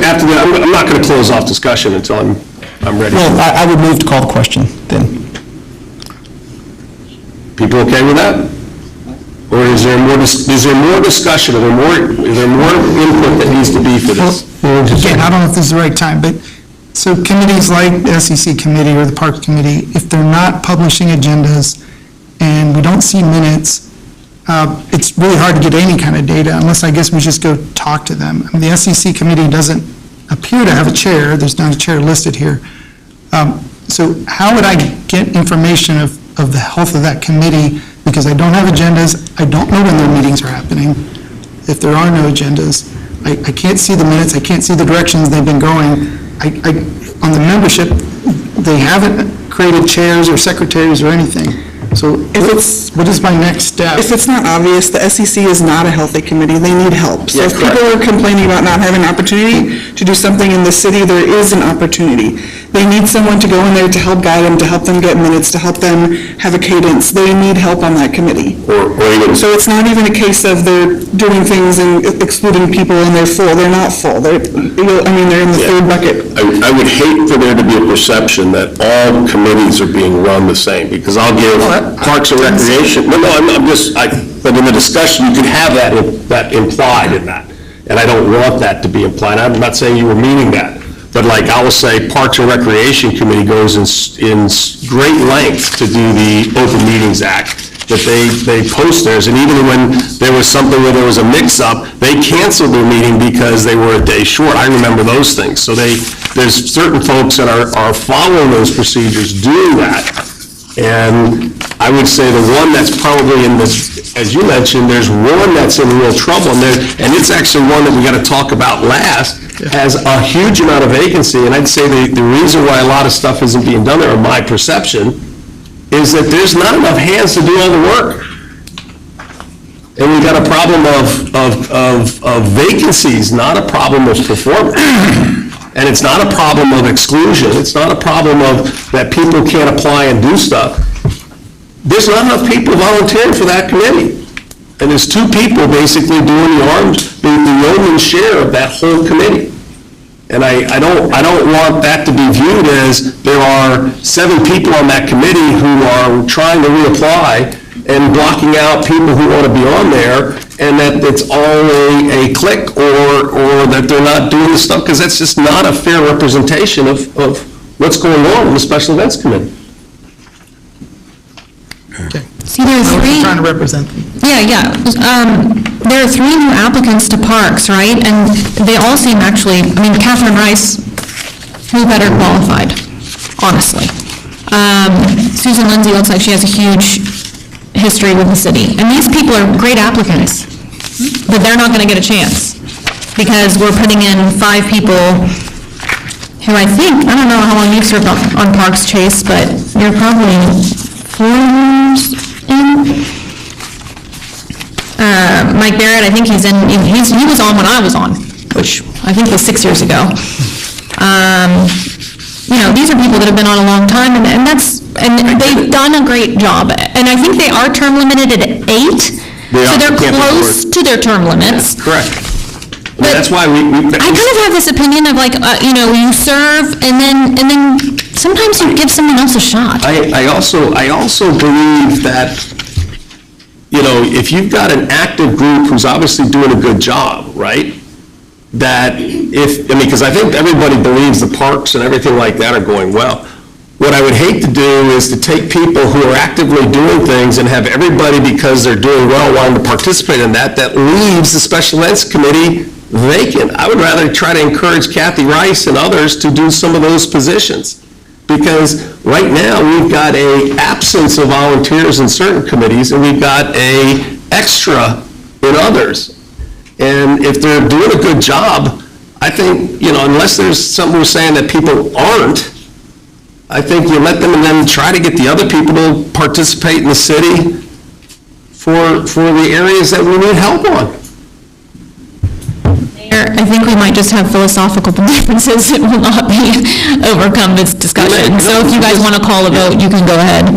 After that, I'm not going to close off discussion until I'm ready. Well, I would move to call the question then. People okay with that? Or is there more discussion, is there more input that needs to be for this? Again, I don't know if this is the right time, but so committees like the SEC committee or the Parks Committee, if they're not publishing agendas and we don't see minutes, it's really hard to get any kind of data unless I guess we just go talk to them. I mean, the SEC committee doesn't appear to have a chair. There's not a chair listed here. So how would I get information of the health of that committee? Because I don't have agendas, I don't know when their meetings are happening. If there are no agendas, I can't see the minutes, I can't see the directions they've been going. On the membership, they haven't created chairs or secretaries or anything. So what is my next step? If it's not obvious, the SEC is not a healthy committee, they need help. So Yeah, if people are complaining about not having an opportunity to do something in the city, there is an opportunity. They need someone to go in there to help guide them, to help them get minutes, to help them have a cadence. They need help on that committee. Or even, So it's not even a case of they're doing things and excluding people and they're full. They're not full. They're in the third bucket. I would hate for there to be a perception that all committees are being run the same, because I'll give Parks and Recreation, but in the discussion, you could have that implied in that. And I don't want that to be implied. I'm not saying you were meaning that. But like I will say, Parks and Recreation Committee goes in great lengths to do the Open Meetings Act, that they post theirs, and even when there was something where there was a mix-up, they canceled their meeting because they were a day short. I remember those things. So there's certain folks that are following those procedures, doing that. And I would say the one that's probably in this, as you mentioned, there's one that's in real trouble, and it's actually one that we got to talk about last, has a huge amount of vacancy, and I'd say the reason why a lot of stuff isn't being done there, in my perception, is that there's not enough hands to do all the work. And we've got a problem of vacancies, not a problem of performance. And it's not a problem of exclusion, it's not a problem of that people can't apply and do stuff. There's not enough people volunteering for that committee. And there's two people basically doing the yeoman's share of that whole committee. And I don't want that to be viewed as there are 7 people on that committee who are trying to reapply and blocking out people who want to be on there, and that it's all a clique or that they're not doing the stuff, because that's just not a fair representation of what's going on in the Special Events Committee. See, there are I was three. trying to represent them. Yeah. There are 3 new applicants to parks, right? And they all seem actually, Catherine Rice, who better qualified, honestly. Susan Lindsay looks like she has a huge history with the city. And these people are great applicants, but they're not going to get a chance because we're putting in 5 people who I don't know how long you've served on Parks, Chase, but you're probably 4 years in. Mike Barrett, I think he was on when I was on, which I think was 6 years ago. These are people that have been on a long time, and they've done a great job. And I think they are term limited at 8, so they're close to their term limits. Correct. But that's why we I kind of have this opinion of you serve, and then sometimes you give someone else a shot. I also believe that, if you've got an active group who's obviously doing a good job, right? Because I think everybody believes the parks and everything like that are going well. What I would hate to do is to take people who are actively doing things and have everybody, because they're doing well, wanting to participate in that leaves the Special Events Committee vacant. I would rather try to encourage Kathy Rice and others to do some of those positions. Because right now, we've got an absence of volunteers in certain committees, and we've got an extra in others. And if they're doing a good job, I think, unless there's something we're saying that people aren't, I think you let them and then try to get the other people to participate in the city for the areas that we need help on. I think we might just have philosophical differences that will not be overcome this discussion. So if you guys want to call a vote, you can go ahead.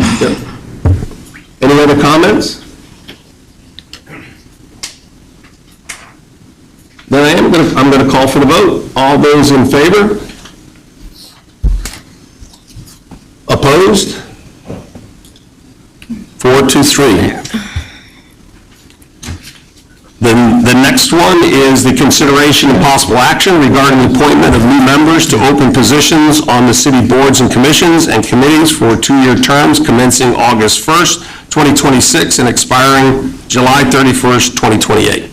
Any other comments? Then I'm going to call for the vote. All those in favor? Opposed? 4-3. The next one is the consideration and possible action regarding the appointment of new members to open positions on the city boards and commissions and committees for 2-year terms commencing August 1st, 2026 and expiring July 31st, 2028.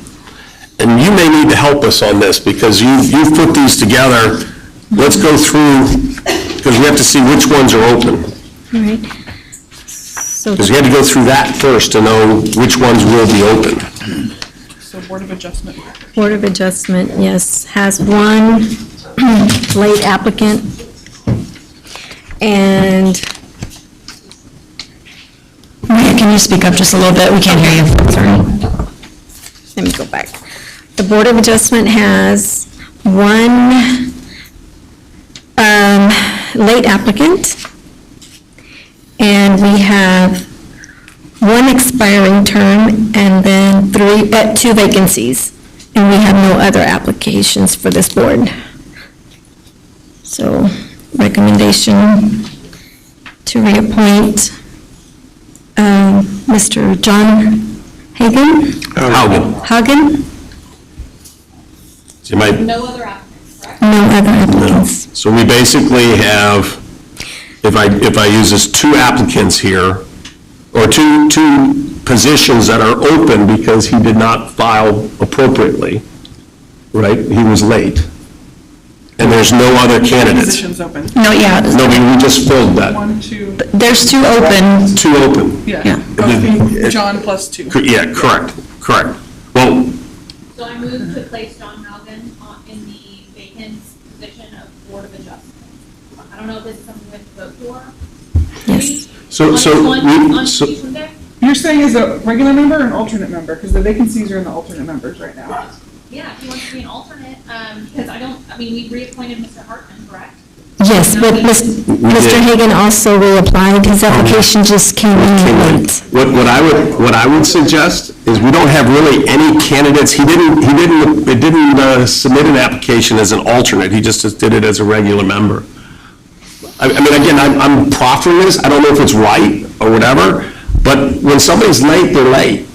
And you may need to help us on this because you've put these together. Let's go through, because we have to see which ones are open. All right. So Because we had to go through that first to know which ones will be open. So Board of Adjustment. Board of Adjustment, yes, has 1 late applicant, and we you speak up just a little bit? We can't hear you. Sorry. Let me go back. The Board of Adjustment has one late applicant, and we have one expiring term, and then two vacancies, and we have no other applications for this board. So, recommendation to reappoint Mr. John Hagan? Hagen? So you might, No other applicants, correct? No other applicants. so we basically have, if I use this, two applicants here, or two positions that are open because he did not file appropriately, right? He was late. And there's no other candidates. Positions open. No, yeah. No, we just filled that. 1, 2, There's two open. Two open. yeah. Both John plus 2. Yeah, correct. Well, So I move to place John Halgan in the vacant position of Board of Adjustment. I don't know if this is something we have to vote for. Yes. So On each one there? You're saying as a regular member or an alternate member? Because the vacancies are in the alternate members right now. Yeah, if he wants to be an alternate, because we reappointed Mr. Hartman, correct? Yes, but Mr. Hagan also reapplied. His application just came in late. what I would suggest is we don't have really any candidates. He didn't submit an application as an alternate. He just did it as a regular member. I mean, again, I'm proffering this. I don't know if it's right or whatever, but when somebody's late, they're late.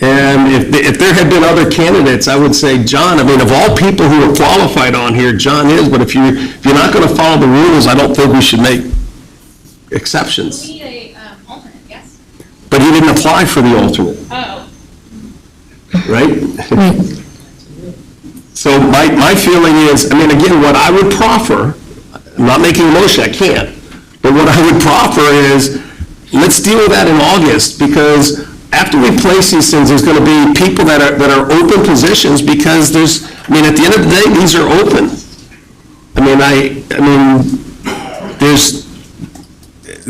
And if there had been other candidates, I would say, John, I mean, of all people who are qualified on here, John is, but if you're not going to follow the rules, I don't think we should make exceptions. We need a alternate, yes? But he didn't apply for the alternate, Oh, right? So my feeling is, I mean, again, what I would proffer, I'm not making a motion, I can't, but what I would proffer is, let's deal with that in August, because after we place these things, there's going to be people that are open positions, because at the end of the day, these are open. I mean, there's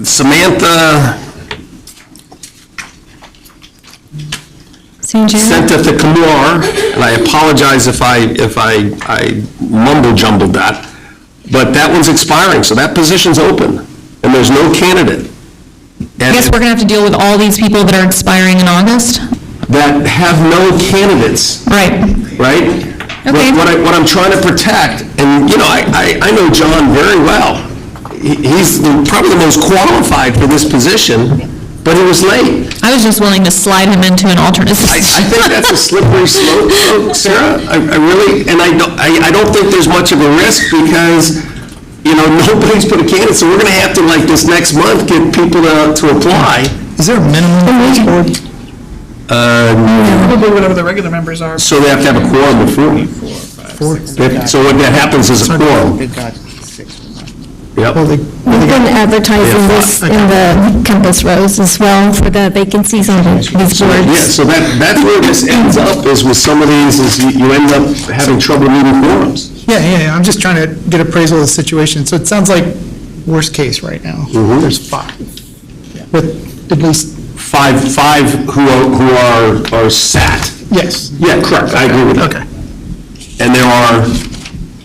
Samantha Kamar, and I apologize if I mumble jumbled that, but that one's expiring, so that position's open, and there's no candidate. I guess we're going to have to deal with all these people that are expiring in August? That have no candidates. Right. Okay. What I'm trying to protect, and, I know John very well. He's probably the most qualified for this position, but he was late. I was just willing to slide him into an alternate. I think that's a slippery slope, Sarah. I really, and I don't think there's much of a risk, because nobody's put a candidate, so we're going to have to, this next month, get people to apply. Is there a minimum for this board? Probably whatever the regular members are. So they have to have a quorum before. So what that happens is a quorum. Yep. We've been advertising this in the Compass Rose as well for the vacancies on these boards. Yeah, so that's where this ends up, is with some of these, is you end up having trouble meeting quorums. Yeah, I'm just trying to get appraisal of the situation. So it sounds like worst case right now. There's 5. With at least... Five who are sat. Yes. Yeah, correct, I agree with that. Okay. And there are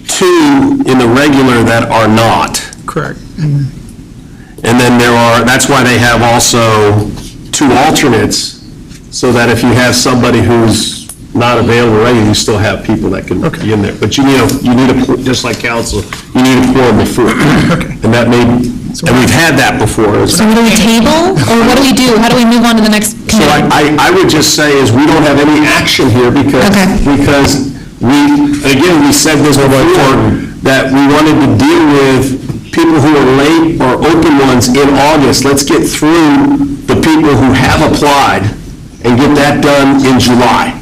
2 in the regular that are not. Correct. And then that's why they have also 2 alternates, so that if you have somebody who's not available already, you still have people that can be in there. But you need just like council, you need a quorum before. And that and we've had that before. So do we table, or what do we do? How do we move on to the next So committee? I would just say is we don't have any action here, because we said this before, that we wanted to deal with people who are late or open ones in August. Let's get through the people who have applied and get that done in July.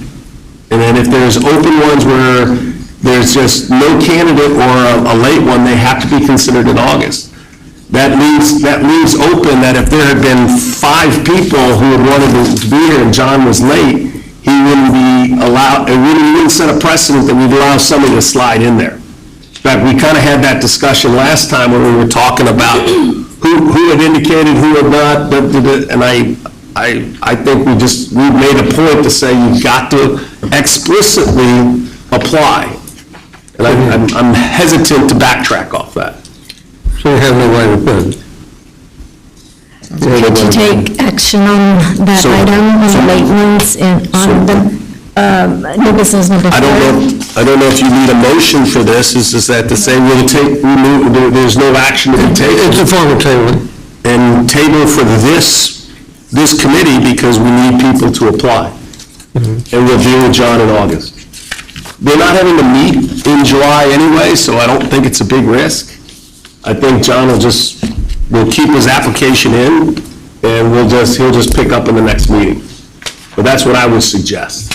And then if there's open ones where there's just no candidate or a late one, they have to be considered in August. That leaves open that if there had been 5 people who had wanted to be here and John was late, he wouldn't be allowed, it wouldn't set a precedent that we'd allow somebody to slide in there. In fact, we kind of had that discussion last time when we were talking about who had indicated, who had not, and I I think we made a point to say you've got to explicitly apply. And I'm hesitant to backtrack off that. So you have no right to bid. Could you take action on that So- item, on the maintenance and on the new business number 4? I don't know if you need a motion for this, is that to say there's no action to be taken? It's a form of tabling. And table for this committee because we need people to apply. And we'll deal with John in August. They're not having to meet in July anyway, so I don't think it's a big risk. I think John will keep his application in, and he'll just pick up in the next meeting. But that's what I would suggest.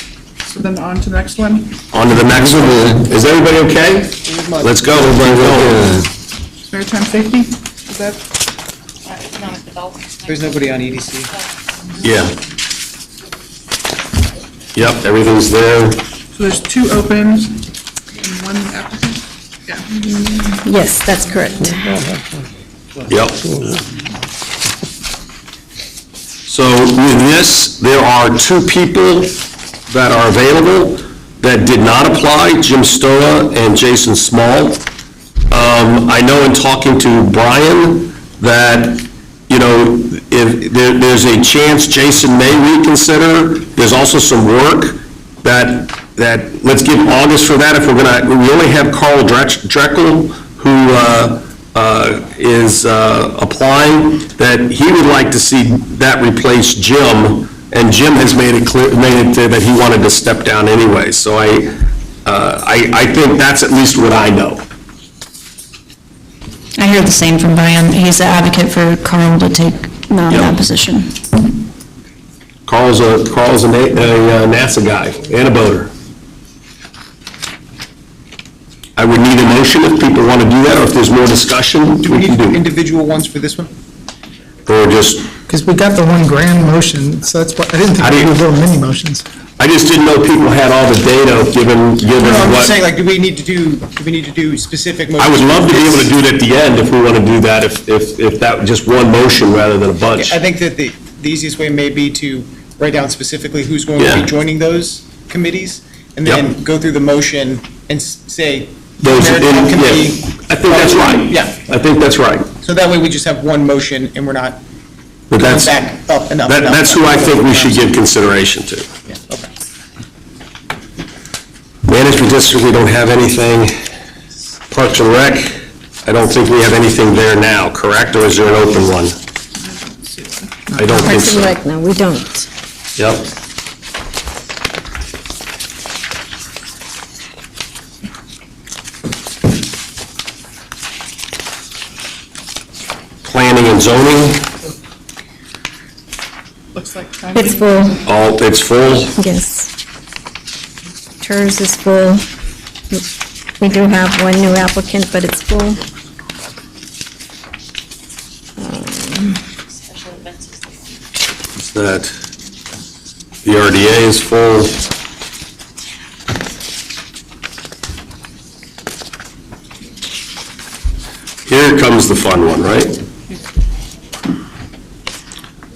So then on to the next one. On to the next one. Is everybody okay? Let's go. Maritime safety, is that? There's nobody on EDC. Yeah. Yep, everything's there. So there's 2 open and 1 applicant? Yeah. Yes, that's correct. Yep. So with this, there are 2 people that are available that did not apply, Jim Stoa and Jason Small. I know in talking to Brian that, if there's a chance Jason may reconsider. There's also some work that let's give August for that. If we only have Carl Dreckel, who is applying, that he would like to see that replace Jim, and Jim has made it clear that he wanted to step down anyway. So I think that's at least what I know. I hear the same from Brian. He's the advocate for Carl to take that position. Carl's a NASA guy and a boater. I would need a motion if people want to do that, or if there's more discussion, Do we need to do individual ones for this one? or just, Because we got the one grand motion, so that's what, I didn't think we were doing mini motions. I just didn't know people had all the data given No, I'm just what. saying, like, do we need to do specific motions? I would love to be able to do it at the end if we want to do that, if that, just one motion rather than a bunch. I think that the easiest way may be to write down specifically who's going to Yeah. be joining those committees, and Yep. then go through the motion and say. Those, Maritime yeah, Committee- I think that's right. Yeah, I think that's right. so that way we just have one motion and we're not But going that's, back up and up and up. that's who I think we should give consideration to. Yeah, okay. Management district, we don't have anything. Parks and Rec, I don't think we have anything there now, correct? Or is there an open one? I don't think Parks so. and Rec, no, we don't. Yep. Planning and zoning, Looks like. It's full, it's full. yes. TERS is full. We do have one new applicant, but it's full. Is that, the RDA is full. Here comes the fun one, right?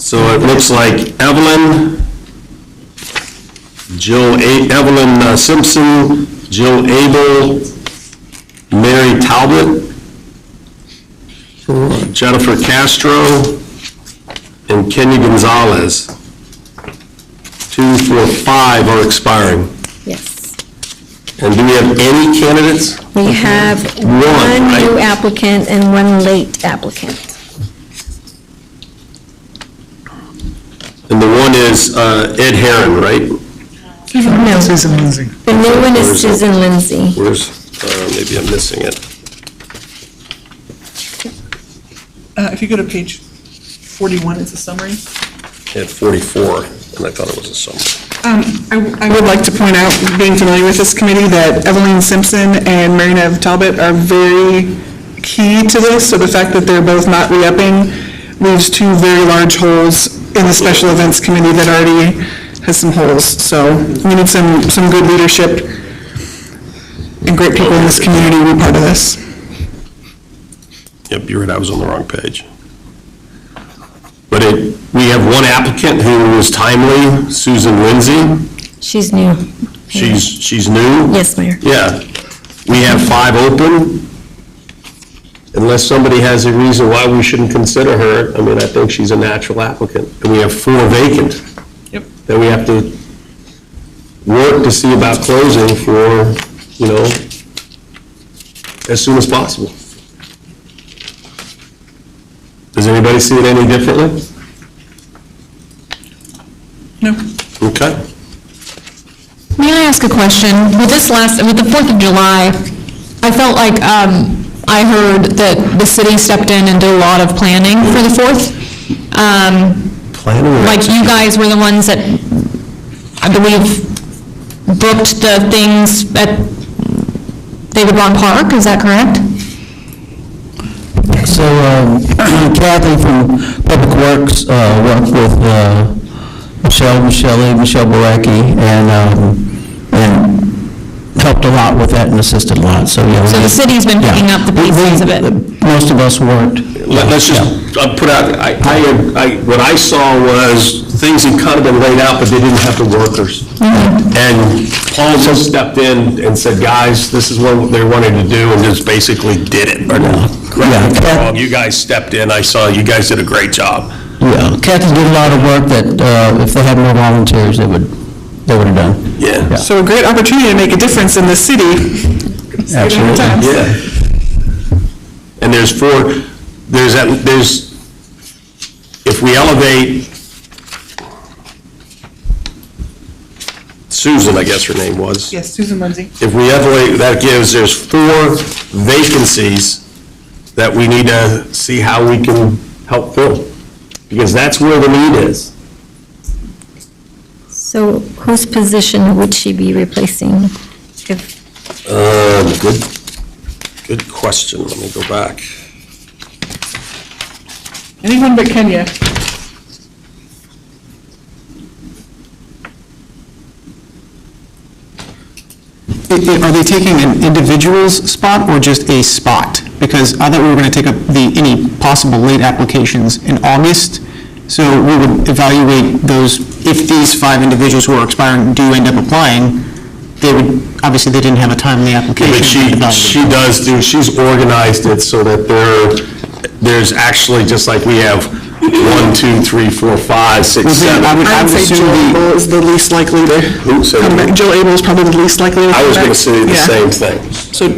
So it looks like Evelyn, Evelyn Simpson, Jill Abel, Mary Talbot, Jennifer Castro, and Kenya Gonzalez. 2, 4, 5 are expiring. Yes. And do we have any candidates? We have one right? new applicant and one late applicant. And the one is Ed Herron, right? No. Susan Lindsay. The new one is Susan Lindsay. Where's, maybe I'm missing it. If you go to page 41, it's a summary. At 44, and I thought it was a summary. I would like to point out, being familiar with this committee, that Evelyn Simpson and Mary Nev Talbot are very key to this, so the fact that they're both not re-upping leaves 2 very large holes in the special events committee that already has some holes. So we need some good leadership and great people in this community to be part of this. Yep, you're right, I was on the wrong page. But we We have one applicant who was timely, Susan Lindsay. She's new. She's new? Yes, Mayor. Yeah. We have 5 open. Unless somebody has a reason why we shouldn't consider her, I mean, I think she's a natural applicant. And we have 4 vacant. Yep. That we have to work to see about closing for, you know, as soon as possible. Does anybody see it any differently? No. Okay. May I ask a question? With the 4th of July, I felt like I heard that the city stepped in and did a lot of planning for the 4th. Planning? Like you guys were the ones that, I believe, booked the things at David Ron Park, is that correct? So Kathy from Public Works worked with Michelle Borecki, and helped a lot with that and assisted a lot, so yeah. So the city's been picking up the pieces of it? Most of us worked. Let's just put out, what I saw was things had kind of been laid out, but they didn't have the workers. And Paul just stepped in and said, guys, this is what they wanted to do, and just basically did it. You guys stepped in, I saw you guys did a great job. Yeah, Kathy did a lot of work that if they had more volunteers, they would have done. Yeah. So a great opportunity to make a difference in the city. Absolutely. Yeah. And if we elevate Susan, I guess her name was. Yes, Susan Lindsay. If we elevate, there's 4 vacancies that we need to see how we can help fill, because that's where the need is. So whose position would she be replacing? Good question. Let me go back. Anyone but Kenya. Are they taking an individual's spot or just a spot? Because I thought we were going to take up any possible late applications in August, so we would evaluate those, if these 5 individuals who are expiring do end up applying, they would, obviously they didn't have a timely application. But she's organized it so that there's actually, just like we have 1, 2, 3, 4, 5, 6, 7. I would say Jill Abel is the least likely to come back. Jill Abel is probably the least likely to come back. I was going to say the same thing. So,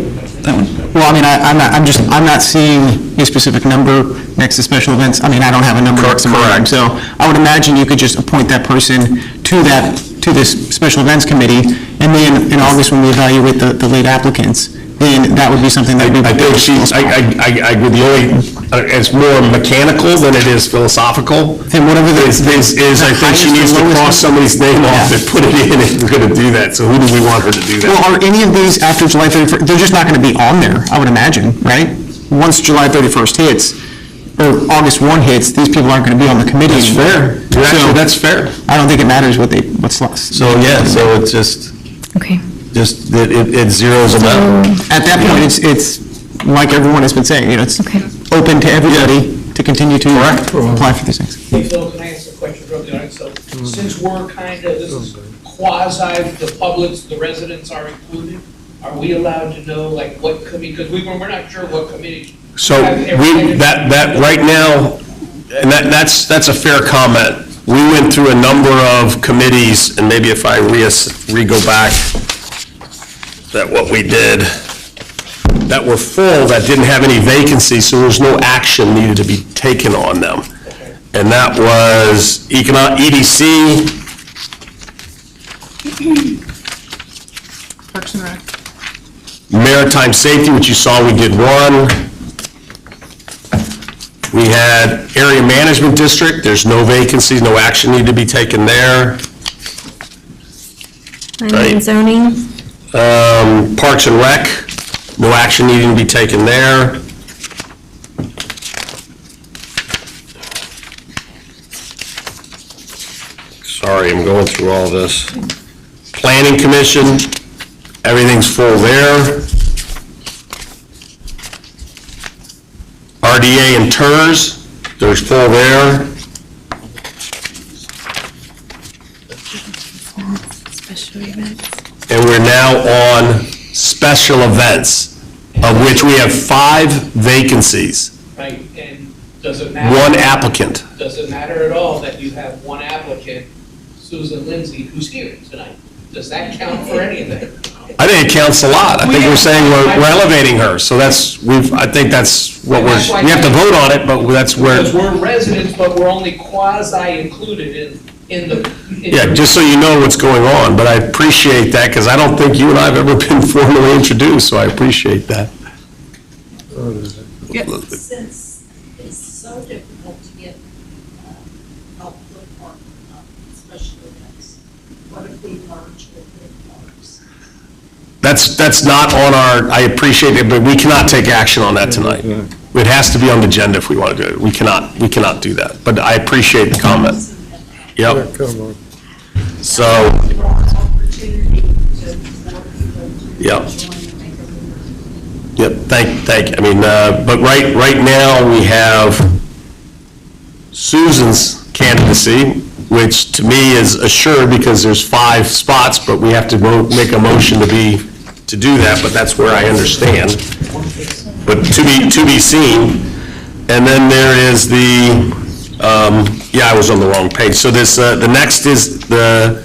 well, I mean, I'm not seeing a specific number next to special events. I mean, I don't have a number next to mine. So I would imagine you could just appoint that person to this special events committee, and then in August, when we evaluate the late applicants, then that would be something that would be. I think I agree, it's more mechanical than it is philosophical. Then whatever I think she needs to cross somebody's name off and put it in, and we're going to do that. So who do we want her to do that? Well, are any of these after July 31st, they're just not going to be on there, I would imagine, right? Once July 31st hits, or August 1 hits, these people aren't going to be on the committee. That's fair. Actually, that's fair. I don't think it matters what's lost. So, yeah, so it's just. Okay. Just, it zeroes them out. At that point, it's like everyone has been saying, it's open to everybody to continue to apply for these things. Hey, Phil, can I ask a question from the audience? So, since we're kind of, this is quasi, the public, the residents are included, are we allowed to know, like, what committee, because we're not sure what committee. So, that right now, and that's a fair comment. We went through a number of committees, and maybe if I re-go back, that what we did, that were full, that didn't have any vacancies, so there's no action needed to be taken on them. And that was EDC, Parks and Rec. Maritime Safety, which you saw we did 1. We had Area Management District, there's no vacancies, no action needed to be taken there. Planning and zoning. Parks and Rec, no action needing to be taken there. Sorry, I'm going through all this. Planning Commission, everything's full there. RDA and TERS, there's full there. And we're now on special events, of which we have 5 vacancies, Right, and does it matter? 1 applicant. Does it matter at all that you have one applicant, Susan Lindsay, who's here tonight? Does that count for anything? I think it counts a lot. I think we're saying we're elevating her, so I think that's what we have to vote on it, but that's where. Because we're residents, but we're only quasi-included in the. Yeah, just so you know what's going on, but I appreciate that, because I don't think you and I have ever been formally introduced, so I appreciate that. Since it's so difficult to get help for special events, what if we merge with the parks? That's not on our, I appreciate it, but we cannot take action on that tonight. It has to be on the agenda if we want to do it. We cannot do that, but I appreciate the comment. Yep. So, yep. Yep, thank you. I mean, but right now, we have Susan's candidacy, which to me is assured because there's 5 spots, but we have to make a motion to do that, but that's where I understand. But to be seen. And then there is the, I was on the wrong page. So this, the next is the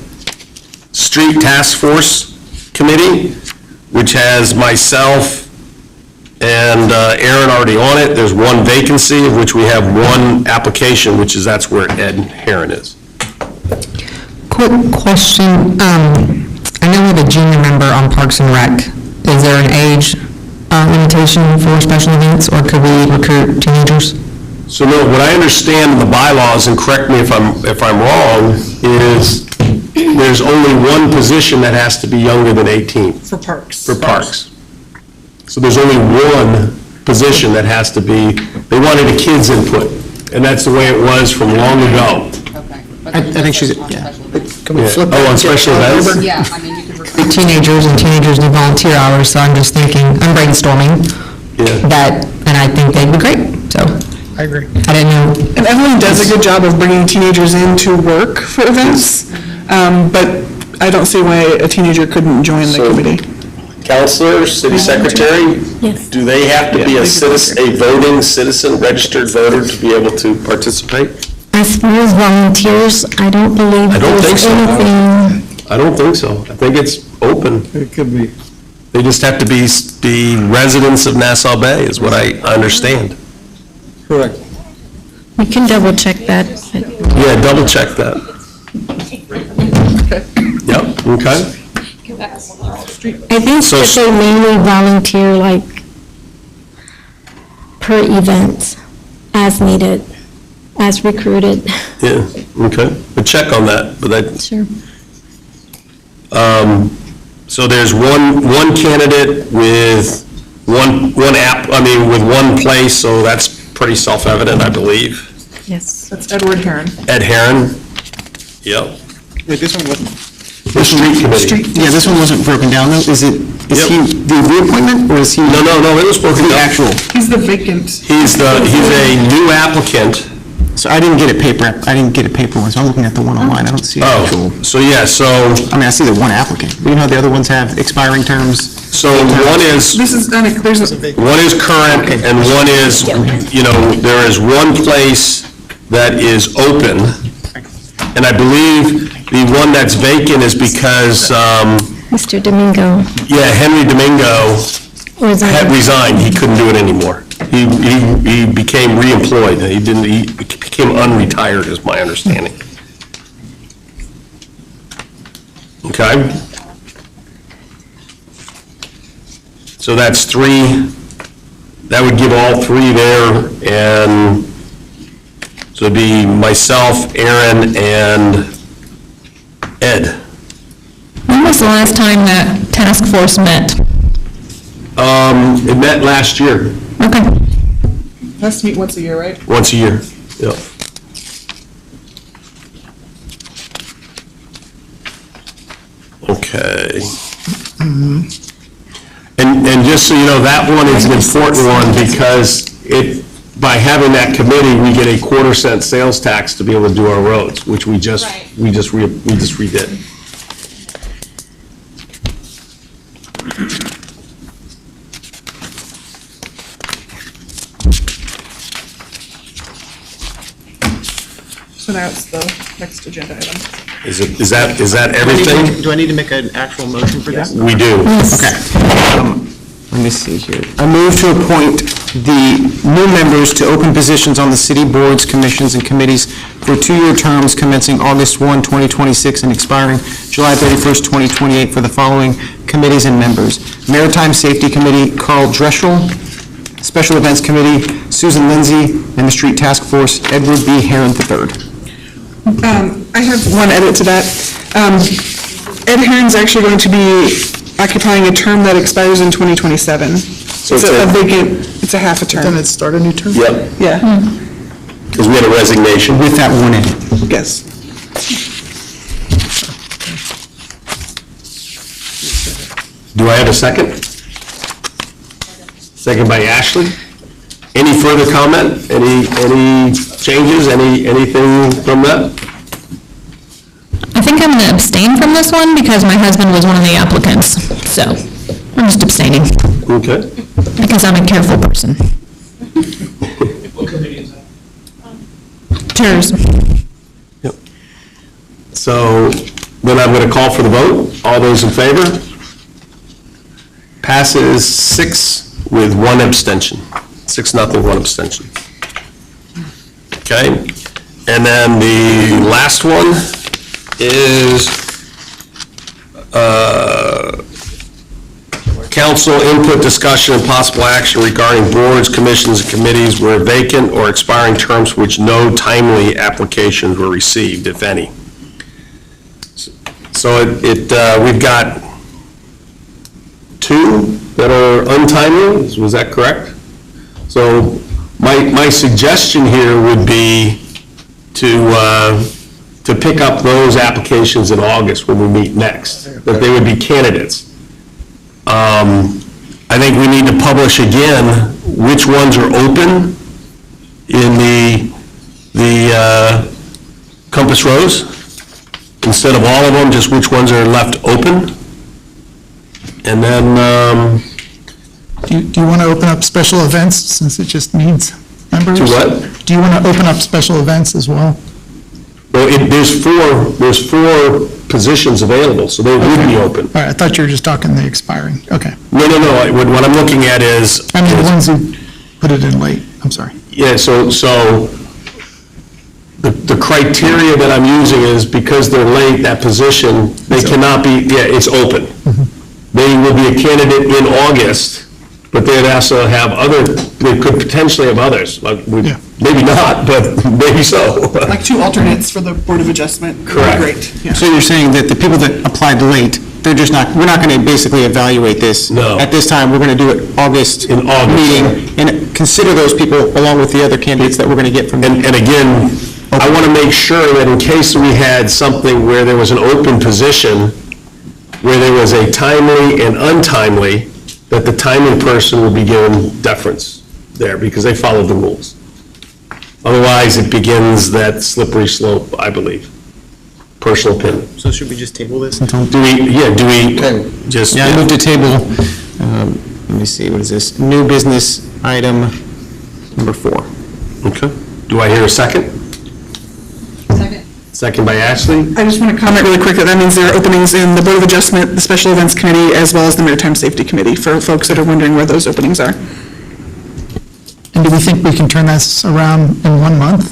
Street Task Force Committee, which has myself and Aaron already on it. There's 1 vacancy, of which we have 1 application, that's where Ed Herron is. Quick question, I know we have a junior member on Parks and Rec. Is there an age limitation for special events, or could we recruit teenagers? So no, what I understand in the bylaws, and correct me if I'm wrong, is there's only 1 position that has to be younger than 18. For parks. For parks. So there's only 1 position that has to be, they wanted a kid's input, and that's the way it was from long ago. I think she's, yeah. Can we flip that? On special events? Yeah, I mean, you could recruit teenagers, and teenagers need volunteer hours, so I'm just thinking, I'm brainstorming. Yeah. And I think they'd be great, so. I agree. I didn't know. And Evelyn does a good job of bringing teenagers in to work for events, but I don't see why a teenager couldn't join the committee. Counselor, city secretary? Yes. Do they have to be a voting citizen, registered voter to be able to participate? As far as volunteers, I don't believe I don't think there's so. anything. I don't think so. I think it's open. It could be. They just have to be residents of Nassau Bay, is what I understand. Correct. We can double check that. Yeah, double check that. Yep, okay. I think So- that they mainly volunteer like per event, as needed, as recruited. Yeah, okay. But check on that, but that, Sure. so there's one candidate with one with 1 place, so that's pretty self-evident, I believe. Yes. That's Edward Herron. Ed Herron. Yep. Wait, this one wasn't. The street committee. Yeah, this one wasn't broken down though. Is he the reappointment, or is he? No, it was broken The down. actual. He's the vacant. He's a new applicant. So I didn't get a paper one, so I'm looking at the one online. I don't see an actual. So yeah, I mean, I see the 1 applicant. You know how the other ones have expiring terms? So one is current, and one is, there is 1 place that is open, and I believe the one that's vacant is because, Mr. Domingo. Henry Domingo had Resigned. resigned. He couldn't do it anymore. He became re-employed. He became unretired, is my understanding. Okay? So that's 3, that would give all 3 there, and so it'd be myself, Aaron, and Ed. When was the last time that task force met? It met last year, Okay. Has to meet once a year, right? once a year, yep. Okay. And just so you know, that one is an important one because by having that committee, we get a 1/4 cent sales tax to be able to do our roads, which we just redid. So now it's the next agenda item. Is that everything? Do I need to make an actual motion for this? We do. Okay. Let me see here. I move to appoint the new members to open positions on the city boards, commissions, and committees for 2-year terms commencing August 1, 2026, and expiring July 31st, 2028, for the following committees and members. Maritime Safety Committee, Carl Dreschel. Special Events Committee, Susan Lindsay. And the Street Task Force, Edward B. Herron III. I have one edit to that. Ed Herron's actually going to be occupying a term that expires in 2027. So it's a vacant, it's a half a term. Then it start a new term? Yep, Yeah, because we had a resignation. With that one edit. yes. Do I have a second? Second by Ashley. Any further comment? Any changes? Anything from that? I think I'm going to abstain from this one because my husband was one of the applicants, so I'm just abstaining Okay. because I'm a careful person. What committee is that? Cheers. So then I'm going to call for the vote. All those in favor? Passes 6 with 1 abstention. 6-0, 1 abstention. Okay, and then the last one is council input, discussion, and possible action regarding boards, commissions, and committees where vacant or expiring terms for which no timely applications were received, if any. So we've got 2 that are untimely, was that correct? So my suggestion here would be to pick up those applications in August when we meet next, that they would be candidates. I think we need to publish again which ones are open in the Compass Rose, instead of all of them, just which ones are left open. And then, Do you want to open up special events since it just needs members? To what? Do you want to open up special events as well? well, there's 4 positions available, so they would be open. All right, I thought you were just talking the expiring. Okay. No, what I'm looking at is. I mean, the ones who put it in late. I'm sorry. Yeah, so the criteria that I'm using is because they're late, that position, they cannot be, it's open. They will be a candidate in August, but they'd also have they could potentially have others, like, maybe not, but maybe so. Like 2 alternates for the Board of Adjustment. Would be Correct. Great, yeah. So you're saying that the people that applied late, we're not going to basically evaluate this? No. At this time, we're going to do it August In August. meeting, and consider those people along with the other candidates that we're going to get from them. And again, I want to make sure that in case we had something where there was an open position, where there was a timely and untimely, that the timely person would be given deference there, because they followed the rules. Otherwise, it begins that slippery slope, I believe. Personal opinion. So should we just table this until? Do we just? Yeah, I move to table, let me see, what is this? New business item number 4. Okay. Do I hear a second? Second. Second by Ashley. I just want to comment really quick that means there are openings in the Board of Adjustment, the Special Events Committee, as well as the Maritime Safety Committee, for folks that are wondering where those openings are. And do we think we can turn this around in 1 month?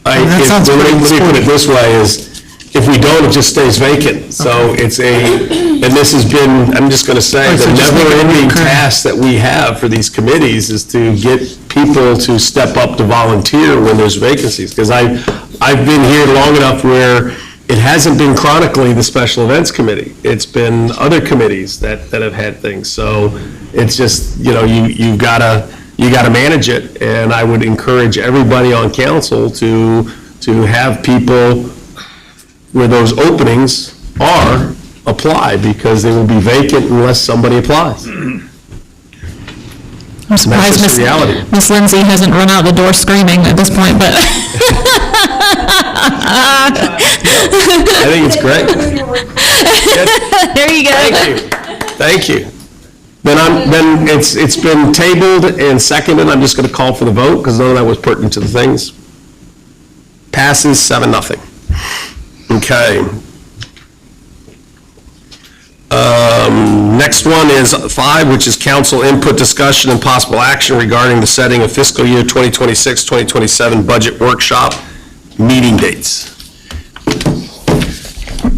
That sounds Let pretty me put it sporty. this way, is if we don't, it just stays vacant. So it's and this has been, I'm just going to say, So the just make it never-ending recurring. task that we have for these committees is to get people to step up to volunteer when there's vacancies. Because I've been here long enough where it hasn't been chronically the Special Events Committee. It's been other committees that have had things. So it's just, you gotta manage it. And I would encourage everybody on council to have people where those openings are, apply, because they will be vacant unless somebody applies. I'm That's surprised just reality. Miss Lindsay hasn't run out the door screaming at this point, but. I think it's great. There you go. Thank you. Then it's been tabled and seconded. I'm just going to call for the vote because none of that was pertinent to the things. Passes 7-0. Okay. Next one is 5, which is council input, discussion, and possible action regarding the setting of fiscal year 2026-2027 budget workshop meeting dates.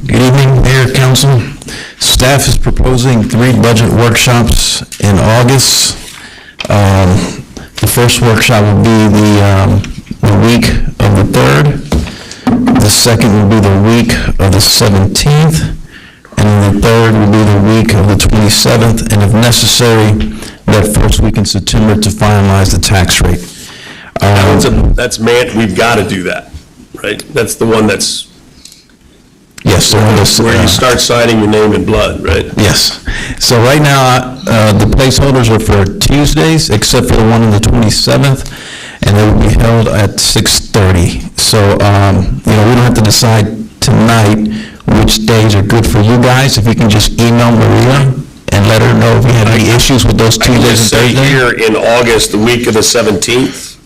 Good evening, Mayor, Council. Staff is proposing 3 budget workshops in August. The first workshop will be the week of the 3rd. The second will be the week of the 17th. And then the third will be the week of the 27th, and if necessary, that first week in September to finalize the tax rate. We've got to do that, right? That's the one that's... Yes. Where you start signing your name in blood, right? Yes. So right now, the placeholders are for Tuesdays, except for the one on the 27th, and they will be held at 6:30. So, we don't have to decide tonight which days are good for you guys. If you can just email Maria and let her know if you have any issues with those Tuesdays and Thursdays. Thursdays. Here in August, the week of the 17th,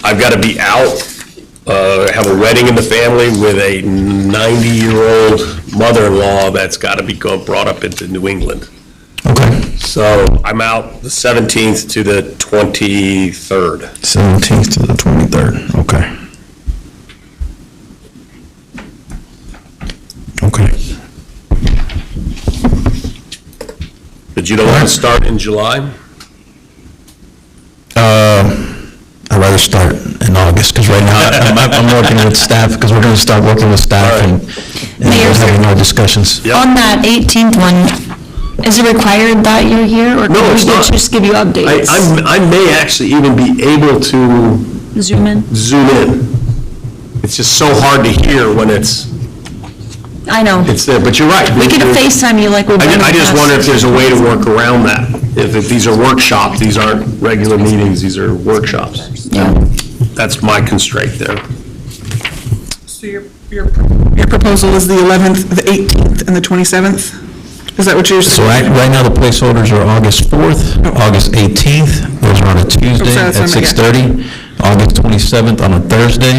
I've got to be out, have a wedding in the family with a 90-year-old mother-in-law that's got to be brought up into New England. Okay. So I'm out the 17th to the 23rd. 17th to the 23rd, okay. Okay. But you don't want to start in July? I'd rather start in August, because right now I'm working with staff, because we're going to start working with staff and having more discussions. On that 18th one, is it required that you're here, or No, can we it's not. just give you updates? I may actually even be able to Zoom in? zoom in. It's just so hard to hear when it's I know. there, but you're right. We could FaceTime you like we've done in the I just past. wonder if there's a way to work around that. If these are workshops, these aren't regular meetings, these are workshops. Yeah. That's my constraint there. So your proposal is the 11th, the 18th, and the 27th? Is that what you're So saying? right now, the placeholders are August 4th, August 18th, those are on a Tuesday that's at on the- 6:30, August 27th on a Thursday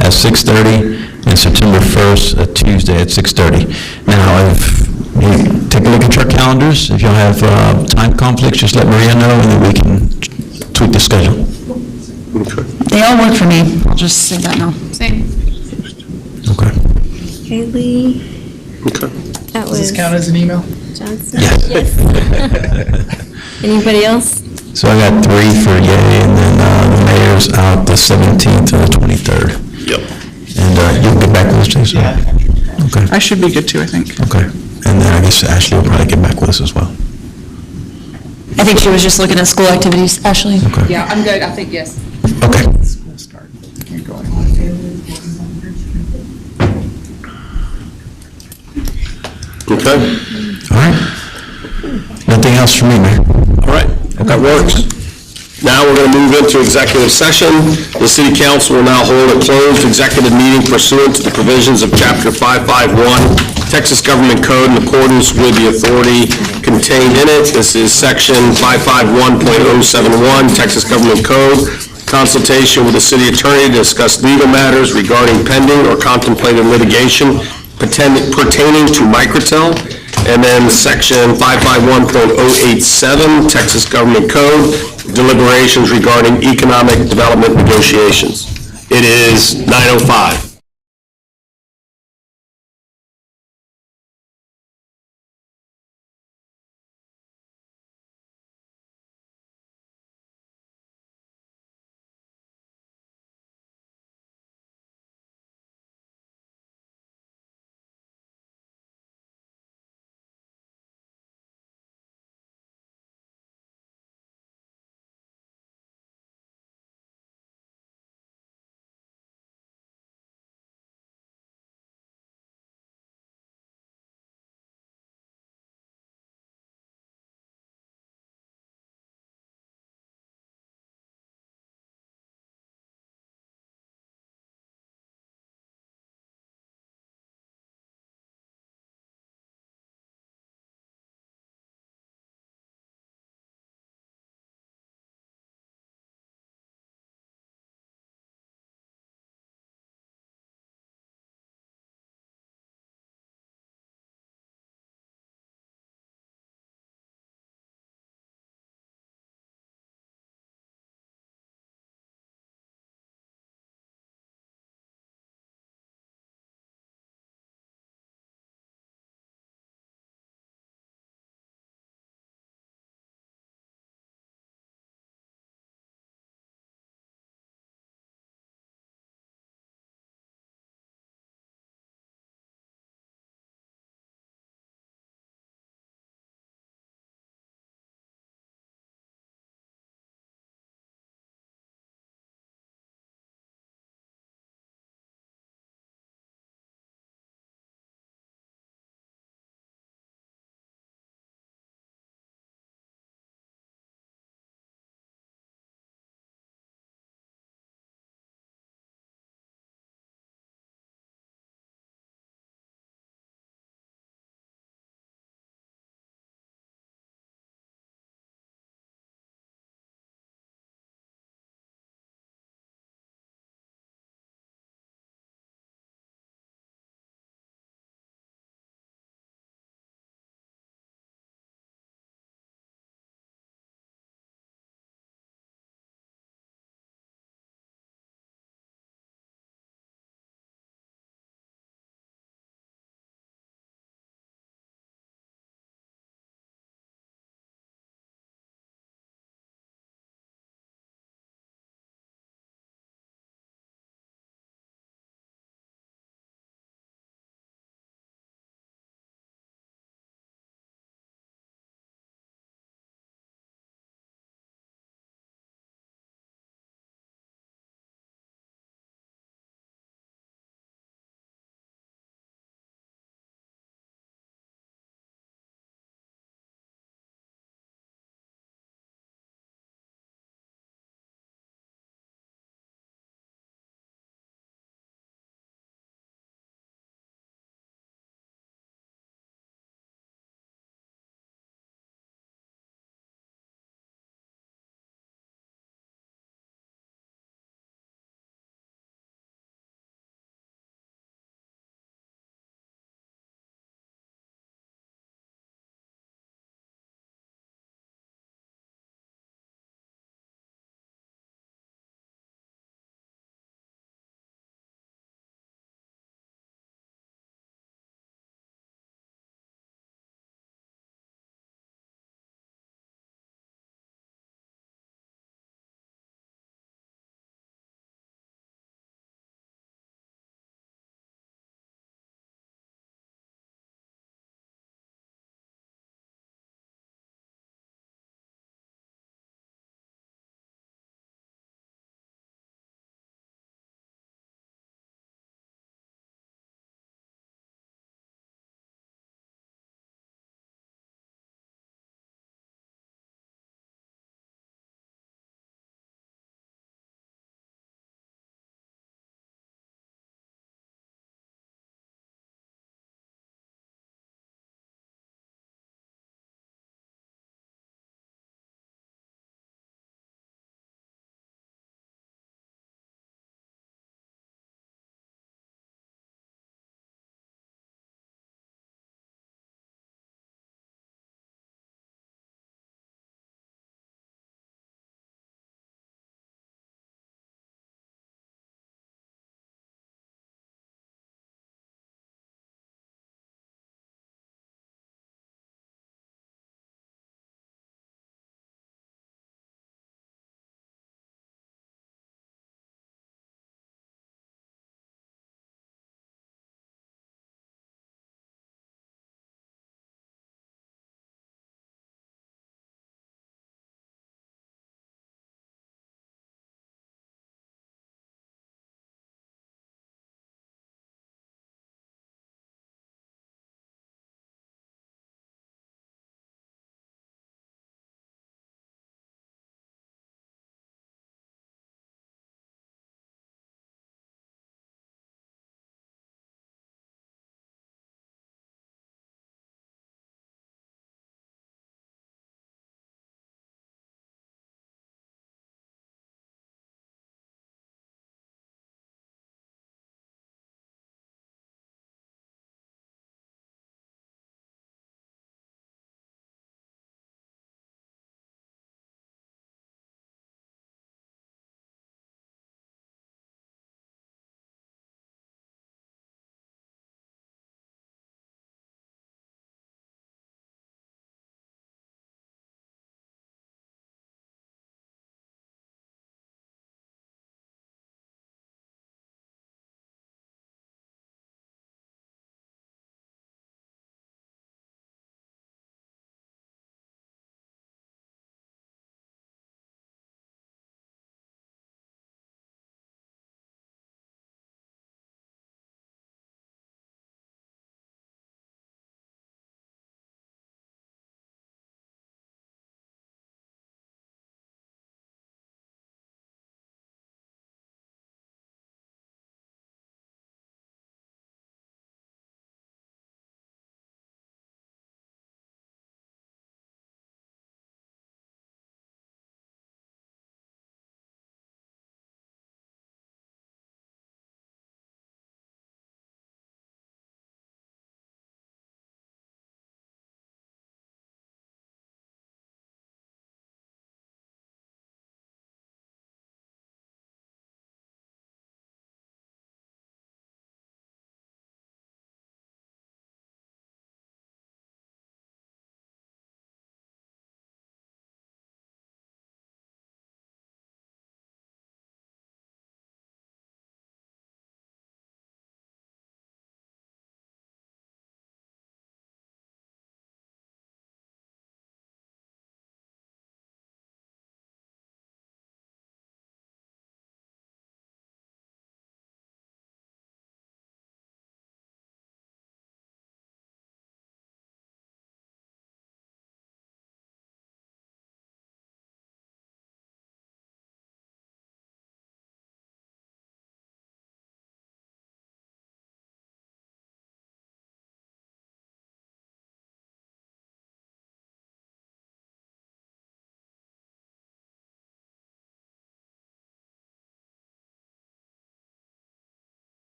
at 6:30, and September 1st, a Tuesday at 6:30. Now, if you take a look at your calendars, if you'll have time conflicts, just let Maria know, and then we can tweak the schedule. They all work for me. I'll just say that now. Same. Okay. Haley, Okay. that Does was this count as an email? Johnson? Yes. Anybody else? So I got 3 for yay, and then the mayor's out the 17th and the 23rd. Yep. And you'll get back with us, Jason? Yeah. Okay. I should be good too, I think. Okay. And then I guess Ashley will probably get back with us as well. I think she was just looking at school activities. Ashley? Okay. Yeah, I'm good, I think, yes. Okay. School start. Can't go anywhere. Okay. All right. Nothing else from me, Mayor. All right, that works. Now we're going to move into executive session. The city council will now hold a closed executive meeting pursuant to the provisions of Chapter 551, Texas Government Code, in accordance with the authority contained in it. This is Section 551.071, Texas Government Code, consultation with the city attorney to discuss legal matters regarding pending or contemplated litigation pertaining to Microtel. And then Section 551.087, Texas Government Code, deliberations regarding economic development negotiations. It is 9:05.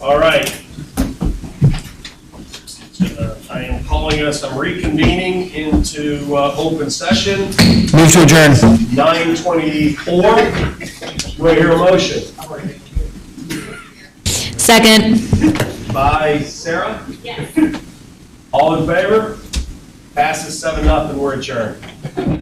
All right. I am calling us, I'm reconvening into open session. Move to adjourn. 9:24. Do I hear a motion? Second. By Sarah? Yes. All in favor? Passes 7-0, we're adjourned.